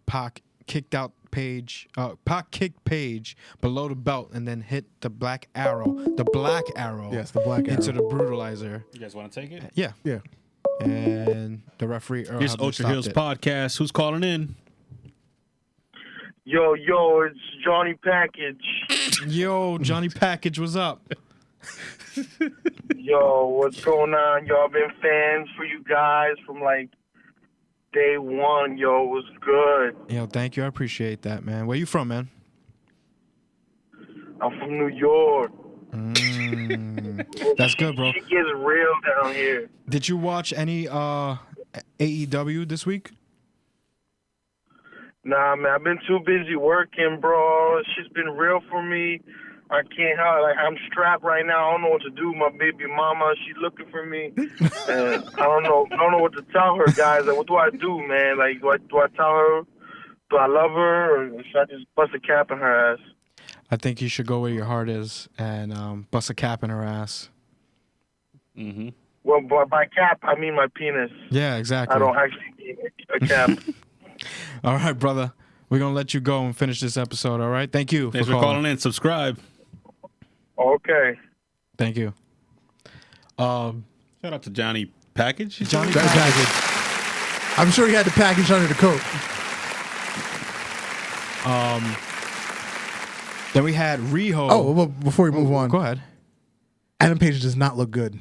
Pac kicked out Page. Pac kicked Page below the belt and then hit the black arrow. The black arrow. Yes, the black arrow. Into the brutalizer. You guys want to take it? Yeah. Yeah. And the referee. Here's Ultra Heelz podcast. Who's calling in? Yo, it's Johnny Package. Yo, Johnny Package, what's up? Yo, what's going on? Yo, I've been fans for you guys from like day one. Yo, it was good. Yo, thank you. I appreciate that, man. Where you from, man? I'm from New York. That's good, bro. It gets real down here. Did you watch any AEW this week? Nah, man, I've been too busy working, bro. It's just been real for me. I can't help. Like, I'm strapped right now. I don't know what to do. My baby mama, she's looking for me, and I don't know what to tell her, guys. Like, what do I do, man? Like, do I tell her? Do I love her, or should I just bust a cap in her ass? I think you should go where your heart is and bust a cap in her ass. Mm-hmm. Well, by cap, I mean my penis. Yeah, exactly. I don't actually mean a cap. All right, brother. We're going to let you go and finish this episode, all right? Thank you Thanks for calling in. Subscribe. Okay. Thank you. Shout out to Johnny Package. Johnny Package. I'm sure he had the package under the coat. Then we had Riho. Oh, well, before we move on. Go ahead. Adam Page does not look good.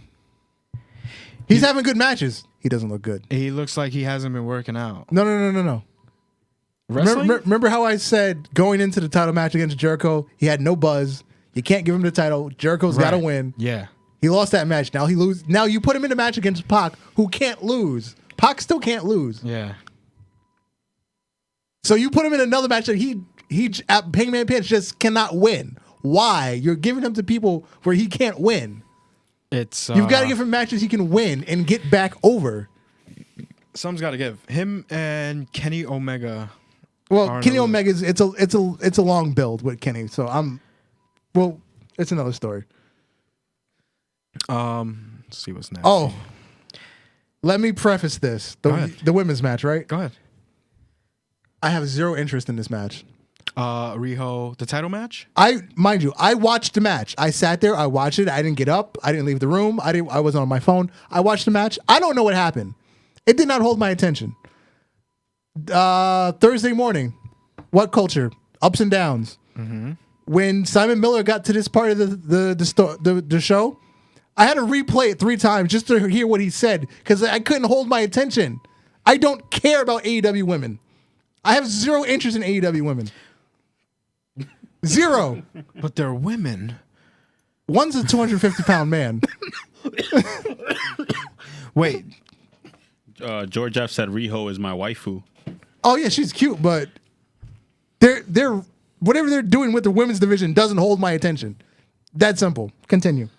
He's having good matches. He doesn't look good. He looks like he hasn't been working out. No. Wrestling? Remember how I said going into the title match against Jericho, he had no buzz. You can't give him the title. Jericho's got to win. Yeah. He lost that match. Now he lose. Now you put him in a match against Pac, who can't lose. Pac still can't lose. Yeah. So you put him in another match that he Hangman Page just cannot win. Why? You're giving him to people where he can't win. It's You've got to give him matches he can win and get back over. Something's got to give. Him and Kenny Omega. Well, Kenny Omega's it's a long build with Kenny. So it's another story. Let's see what's next. Oh. Let me preface this. The women's match, right? Go ahead. I have zero interest in this match. Riho, the title match? Mind you, I watched the match. I sat there, I watched it. I didn't get up. I didn't leave the room. I wasn't on my phone. I watched the match. I don't know what happened. It did not hold my attention. Thursday morning, What Culture? Ups and downs. Mm-hmm. When Simon Miller got to this part of the show, I had to replay it 3 times just to hear what he said because I couldn't hold my attention. I don't care about AEW women. I have zero interest in AEW women. Zero. But they're women. One's a 250-pound man. Wait. George F. said Riho is my waifu. Oh yeah, she's cute, but they're whatever they're doing with the women's division doesn't hold my attention. That simple. Continue.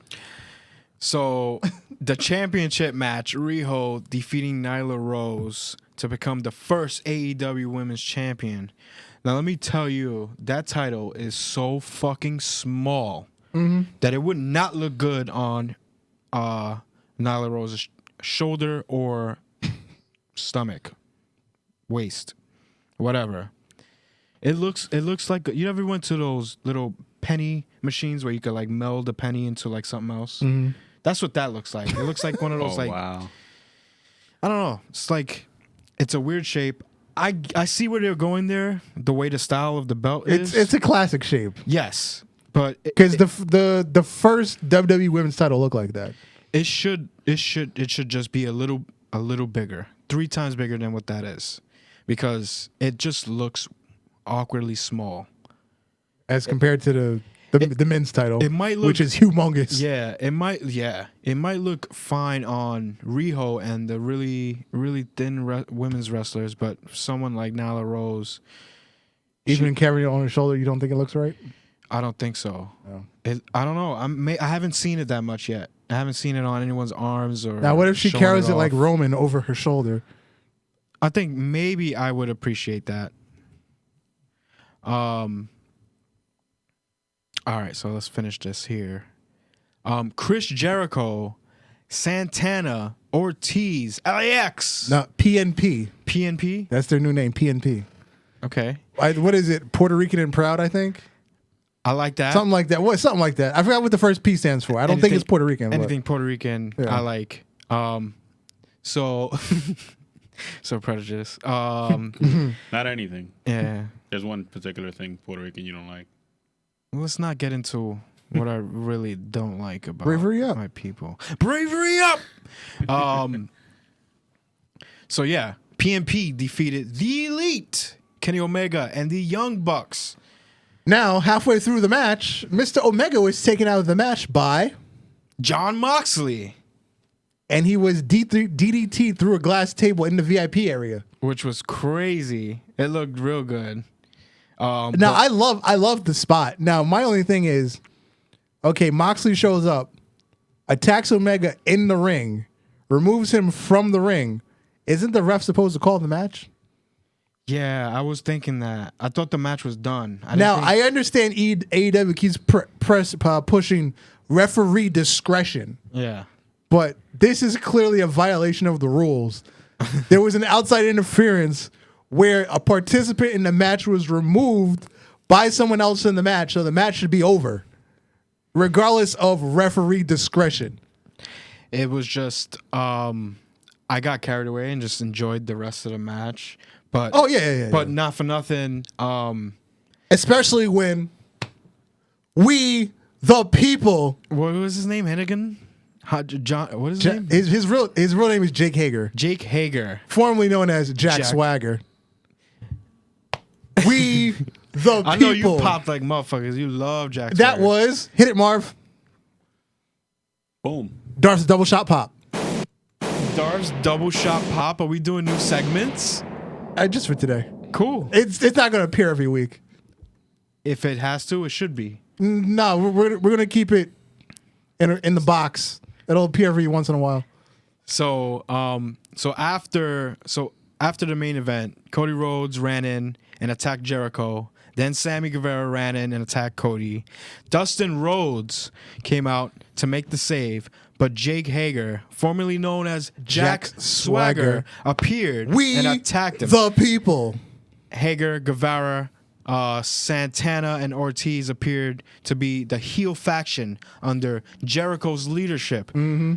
So the championship match, Riho defeating Nyla Rose to become the first AEW Women's Champion. Now let me tell you, that title is so fucking small that it would not look good on Nyla Rose's shoulder or stomach, waist, whatever. It looks like, you ever went to those little penny machines where you could like meld a penny into like something else? Mm-hmm. That's what that looks like. It looks like one of those wow. I don't know. It's like, it's a weird shape. I see where they're going there. The way the style of the belt is. It's a classic shape. Yes, but because the first WWE Women's title looked like that. It should just be a little bigger, 3 times bigger than what that is, because it just looks awkwardly small as compared to the men's title. It might look, which is humongous. Yeah, it might look fine on Riho and the really really thin women's wrestlers, but someone like Nyla Rose, even carrying it on her shoulder, you don't think it looks right? I don't think so. No. I don't know. I haven't seen it that much yet. I haven't seen it on anyone's arms or. Now, what if she carries it like Roman over her shoulder? I think maybe I would appreciate that. All right, so let's finish this here. Chris Jericho, Santana, Ortiz, LAX. No, PNP. PNP? That's their new name, PNP. Okay. What is it? Puerto Rican and Proud, I think. I like that. Something like that. Something like that. I forgot what the first P stands for. I don't think it's Puerto Rican. Anything Puerto Rican, yeah. I like. So prejudiced. Not anything. Yeah. There's one particular thing Puerto Rican you don't like. Let's not get into what I really don't like about Bravery Up. My people. Bravery Up! So yeah, PNP defeated the Elite, Kenny Omega, and the Young Bucks. Now, halfway through the match, Mr. Omega was taken out of the match by Jon Moxley. And he was DDT'd through a glass table in the VIP area. Which was crazy. It looked real good. Now, I love the spot. Now, my only thing is, Okay, Moxley shows up, attacks Omega in the ring, removes him from the ring. Isn't the ref supposed to call the match? Yeah, I was thinking that. I thought the match was done. I understand AEW keeps pushing referee discretion. Yeah. But this is clearly a violation of the rules. There was an outside interference where a participant in the match was removed by someone else in the match, so the match should be over, regardless of referee discretion. It was just, I got carried away and just enjoyed the rest of the match. But But not for nothing. Especially when we, the people. What was his name? Hennigan? John. What is his name? His real name is Jake Hager. Jake Hager, formerly known as Jack Swagger. We, the people. I know you popped like motherfuckers. You love Jack. That Swagger. was hit it, Marv. Boom. Darth's double shot pop. Darv's double shot pop. Are we doing new segments? Just for today. Cool. It's not going to appear every week. If it has to, it should be. No, we're going to keep it in the box. It'll appear every once in a while. So after the main event, Cody Rhodes ran in and attacked Jericho. Then Sammy Guevara ran in and attacked Cody. Dustin Rhodes came out to make the save, but Jake Hager, formerly known as Jack Swagger, appeared and attacked him. The people. Hager, Guevara, Santana, and Ortiz appeared to be the heel faction under Jericho's leadership. Mm-hmm.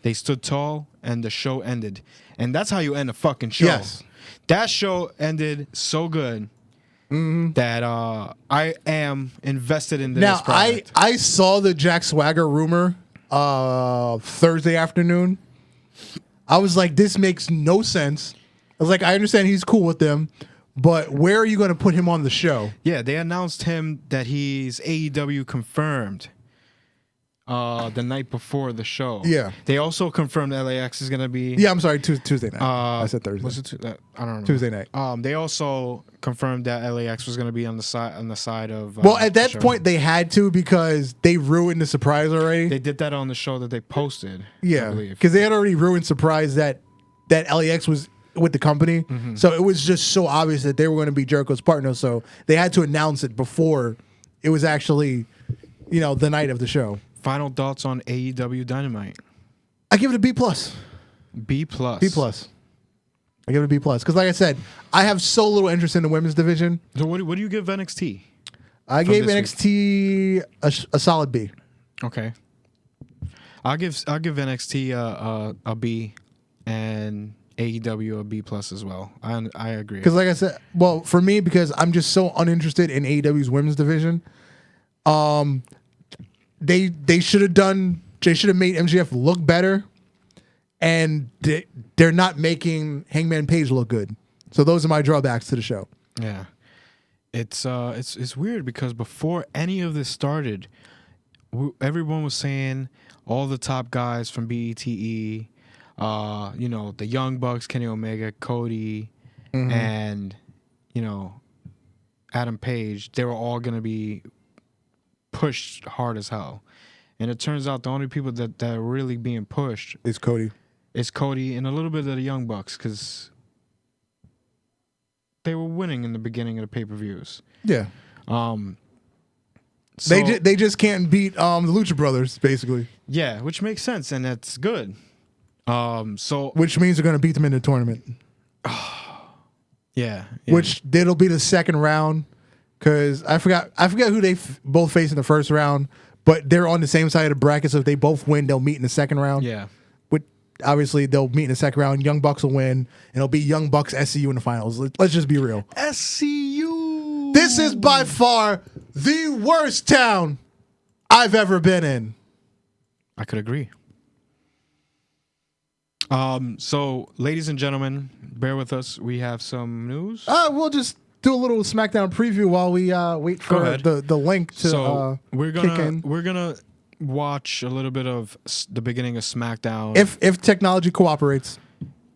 They stood tall, and the show ended. And that's how you end a fucking show. Yes. That show ended so good that I am invested in this Now, product. I saw the Jack Swagger rumor Thursday afternoon. I was like, this makes no sense. I was like, I understand he's cool with them, but where are you going to put him on the show? Yeah, they announced him that he's AEW confirmed the night before the show. Yeah. They also confirmed LAX is going to be... Yeah, I'm sorry, Tuesday night. I said Thursday. Was it I don't know. Tuesday night. They also confirmed that LAX was going to be on the side of... well, at that point, they had to because they ruined the surprise already. They did that on the show that they posted. Yeah, I believe. because they had already ruined surprise that LAX was with the company. Mm-hmm. So it was just so obvious that they were going to be Jericho's partner. So they had to announce it before it was actually, the night of the show. Final thoughts on AEW Dynamite. I give it a B+. B+. B+. I give it a B+. Because like I said, I have so little interest in the women's division. So what do you give NXT? I gave NXT a solid B. Okay. I'll give NXT a B and AEW a B+ as well. I agree. Because like I said, well, for me, because I'm just so uninterested in AEW's women's division, they should have made MJF look better, and they're not making Hangman Page look good. So those are my drawbacks to the show. Yeah. It's weird because before any of this started, everyone was saying all the top guys from BETE, the Young Bucks, Kenny Omega, Cody, and Adam Page, they were all gonna be pushed hard as hell. And it turns out the only people that are really being pushed is Cody. It's Cody and a little bit of the Young Bucks because they were winning in the beginning of the pay-per-views. Yeah. So, they just can't beat the Lucha Brothers, basically. Yeah, which makes sense, and that's good. Which means they're going to beat them in the tournament. Yeah. Which it'll be the second round, because I forgot who they both faced in the first round, but they're on the same side of the bracket, so if they both win, they'll meet in the second round. Yeah. But obviously, they'll meet in the second round. Young Bucks will win, and it'll be Young Bucks SCU in the finals. Let's just be real. SCU! This is by far the worst town I've ever been in. I could agree. So, ladies and gentlemen, bear with us. We have some news. We'll just do a little SmackDown preview while we wait for the link to we're kick in. We're gonna watch a little bit of the beginning of SmackDown. If technology cooperates.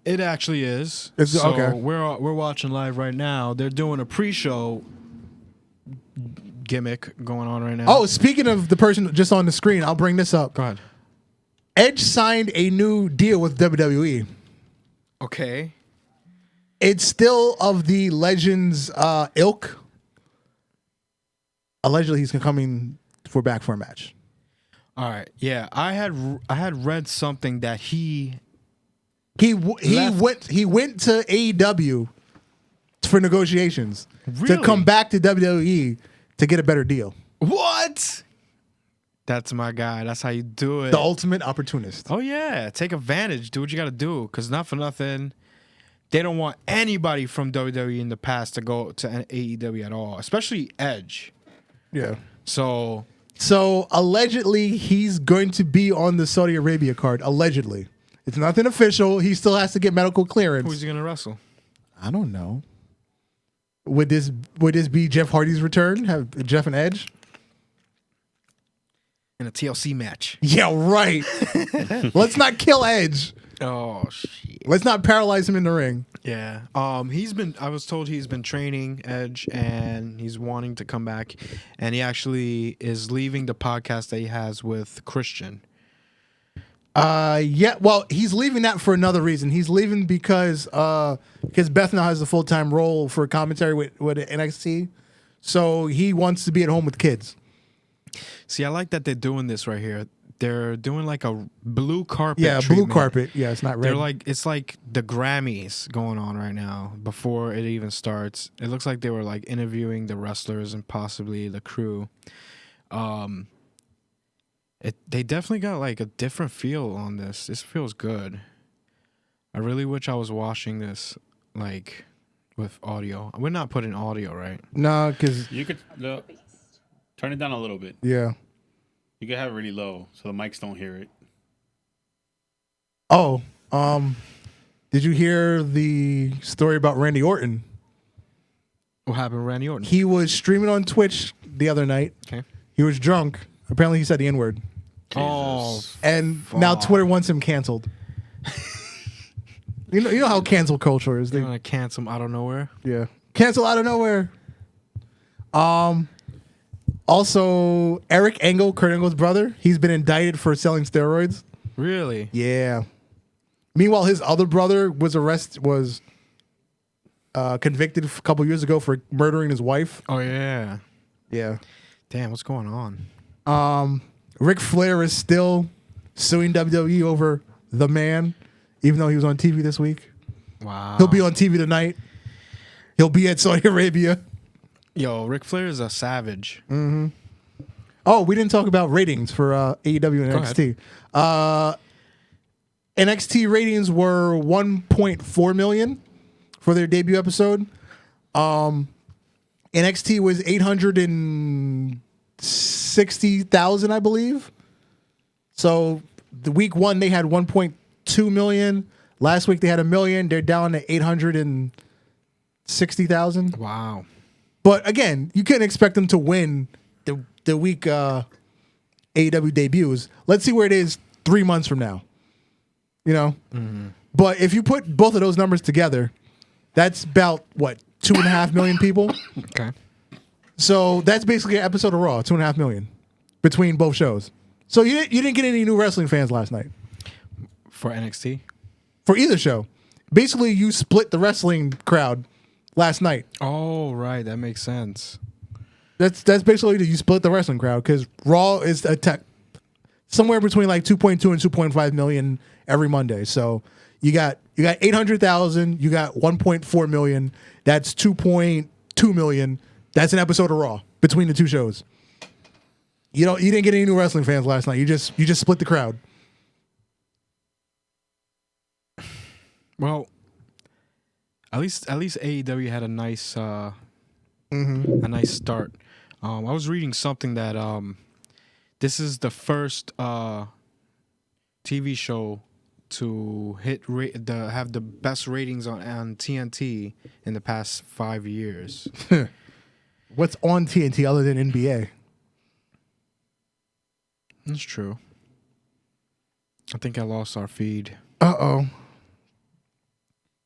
It actually is. Okay. We're watching live right now. They're doing a pre-show gimmick going on right now. Oh, speaking of the person just on the screen, I'll bring this up. go ahead. Edge signed a new deal with WWE. Okay. It's still of the Legends ilk. Allegedly, he's coming back for a match. All right. Yeah, I had read something that he Went to AEW for negotiations to Really? come back to WWE to get a better deal. What? That's my guy. That's how you do it. The ultimate opportunist. Oh yeah, take advantage. Do what you got to do. Cause not for nothing, they don't want anybody from WWE in the past to go to AEW at all, especially Edge. Yeah. So allegedly, he's going to be on the Saudi Arabia card. Allegedly, it's nothing official. He still has to get medical clearance. who's he gonna wrestle? I don't know. Would this be Jeff Hardy's return? Have Jeff and Edge? In a TLC match. Yeah, right. Let's not kill Edge. Oh shit. Let's not paralyze him in the ring. Yeah. I was told he's been training Edge and he's wanting to come back, and he actually is leaving the podcast that he has with Christian. Yeah. Well, he's leaving that for another reason. He's leaving because Beth now has a full-time role for commentary with NXT, so he wants to be at home with kids. See, I like that they're doing this right here. They're doing like a blue carpet. Yeah, treatment. blue carpet. Yeah, it's not red. It's like the Grammys going on right now before it even starts. It looks like they were like interviewing the wrestlers and possibly the crew. They definitely got like a different feel on this. This feels good. I really wish I was watching this like with audio. We're not putting audio, right? No, because You could turn it down a little bit. yeah. You could have it really low so the mics don't hear it. Oh, did you hear the story about Randy Orton? What happened, Randy Orton? He was streaming on Twitch the other night. Okay. He was drunk. Apparently, he said the N-word. Oh, And now Twitter wants him canceled. You know how cancel culture is. they're They, gonna cancel him out of nowhere. yeah, cancel out of nowhere. Also, Eric Engel, Kurt Angle's brother, he's been indicted for selling steroids. Really? Yeah. Meanwhile, his other brother was convicted a couple years ago for murdering his wife. Oh yeah. Yeah. Damn, what's going on? Ric Flair is still suing WWE over The Man, even though he was on TV this week. Wow. He'll be on TV tonight. He'll be at Saudi Arabia. Yo, Ric Flair is a savage. Oh, we didn't talk about ratings for AEW and Go NXT. NXT ratings were 1.4 million for their debut episode. NXT was 860,000, I believe. So the week one they had 1.2 million. Last week they had 1 million. They're down to 860,000. Wow. But again, you couldn't expect them to win the week AEW debuts. Let's see where it is 3 months from now. You know? But if you put both of those numbers together, that's about, what, 2.5 million people? Okay. So that's basically an episode of Raw, 2.5 million between both shows. So you didn't get any new wrestling fans last night For NXT? for either show. Basically, you split the wrestling crowd last night. Oh, right. That makes sense. That's basically you split the wrestling crowd because Raw is somewhere between like 2.2 and 2.5 million every Monday. So you got 800,000, you got 1.4 million. That's 2.2 million. That's an episode of Raw between the two shows. You didn't get any new wrestling fans last night. You just split the crowd. Well, at least AEW had a nice a nice start. I was reading something that this is the first TV show to have the best ratings on TNT in the past 5 years. What's on TNT other than NBA? That's true. I think I lost our feed. Uh-oh.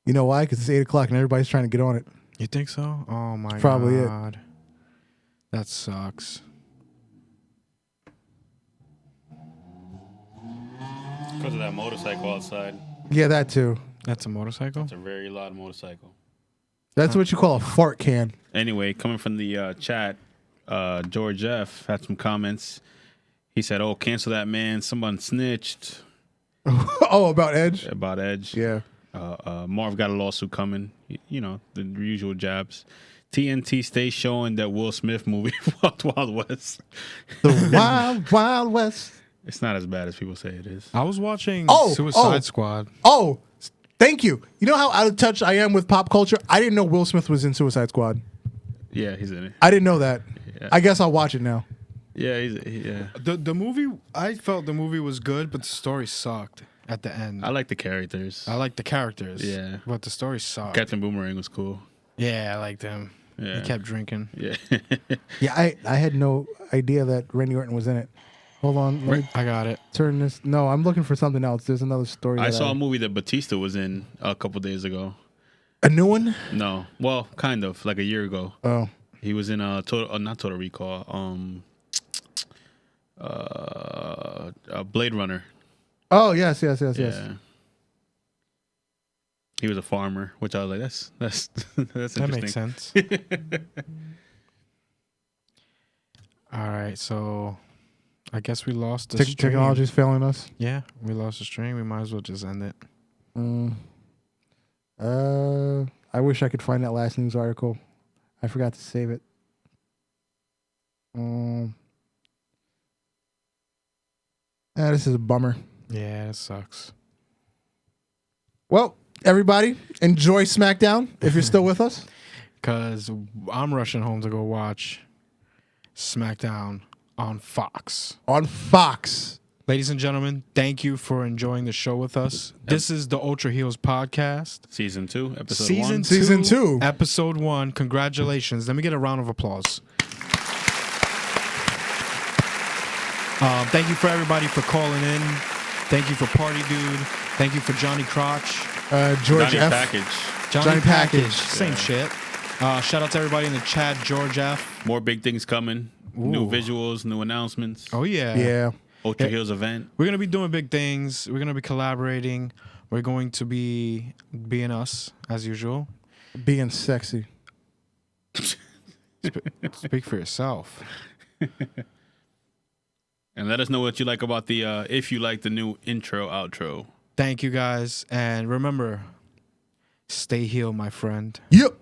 You know why? Because it's 8 o'clock and everybody's trying to get on it. You think so? Oh my Probably it. God. That sucks. Because of that motorcycle outside. Yeah, that too. That's a motorcycle? It's a very loud motorcycle. That's what you call a fart can. Anyway, coming from the chat, George F. had some comments. He said, "Oh, cancel that man. Someone snitched." Oh, about Edge? About Edge. Yeah. Marv got a lawsuit coming. You know, the usual jabs. TNT stays showing that Will Smith movie, Wild West. The Wild, Wild West. It's not as bad as people say it is. I was watching Oh, Suicide Squad. Oh, thank you. You know how out of touch I am with pop culture? I didn't know Will Smith was in Suicide Squad. Yeah, he's in it. I didn't know that. Yeah. I guess I'll watch it now. Yeah, yeah. The movie, I felt the movie was good, but the story sucked at the end. I like the characters. I like the characters. Yeah. But the story sucked. Captain Boomerang was cool. Yeah, I liked him. Yeah. He kept drinking. Yeah. Yeah, I had no idea that Randy Orton was in it. Hold on. Let me I got it. turn this. No, I'm looking for something else. There's another story. I saw a movie that Batista was in a couple days ago. A new one? No. Well, kind of. Like a year ago. Oh. He was in not Total Recall. Blade Runner. Oh, yes. Yeah. He was a farmer, which I was like, that's interesting. That makes sense. All right, so I guess we lost the stream. Technology's failing us. Yeah, we lost the stream. We might as well just end it. I wish I could find that last news article. I forgot to save it. This is a bummer. Yeah, it sucks. Well, everybody, enjoy SmackDown if you're still with us. Because I'm rushing home to go watch SmackDown on Fox. On Fox. Ladies and gentlemen, thank you for enjoying the show with us. This is the Ultra Heelz podcast. Season 2, episode 1. Season 2. Episode 1. Congratulations. Let me get a round of applause. Thank you for everybody for calling in. Thank you for Party Dude. Thank you for Johnny Crotch. George Johnny F. Package. Johnny Package. Package. Same shit. Shout out to everybody in the chat. George F. More big things coming. New Ooh. visuals, new announcements. Oh, yeah. Yeah. Ultra Heelz event. We're going to be doing big things. We're going to be collaborating. We're going to be being us, as usual. Being sexy. Speak for yourself. And let us know what you like about the, if you like the new intro, outro. Thank you, guys. And remember, stay healed, my friend. Yep.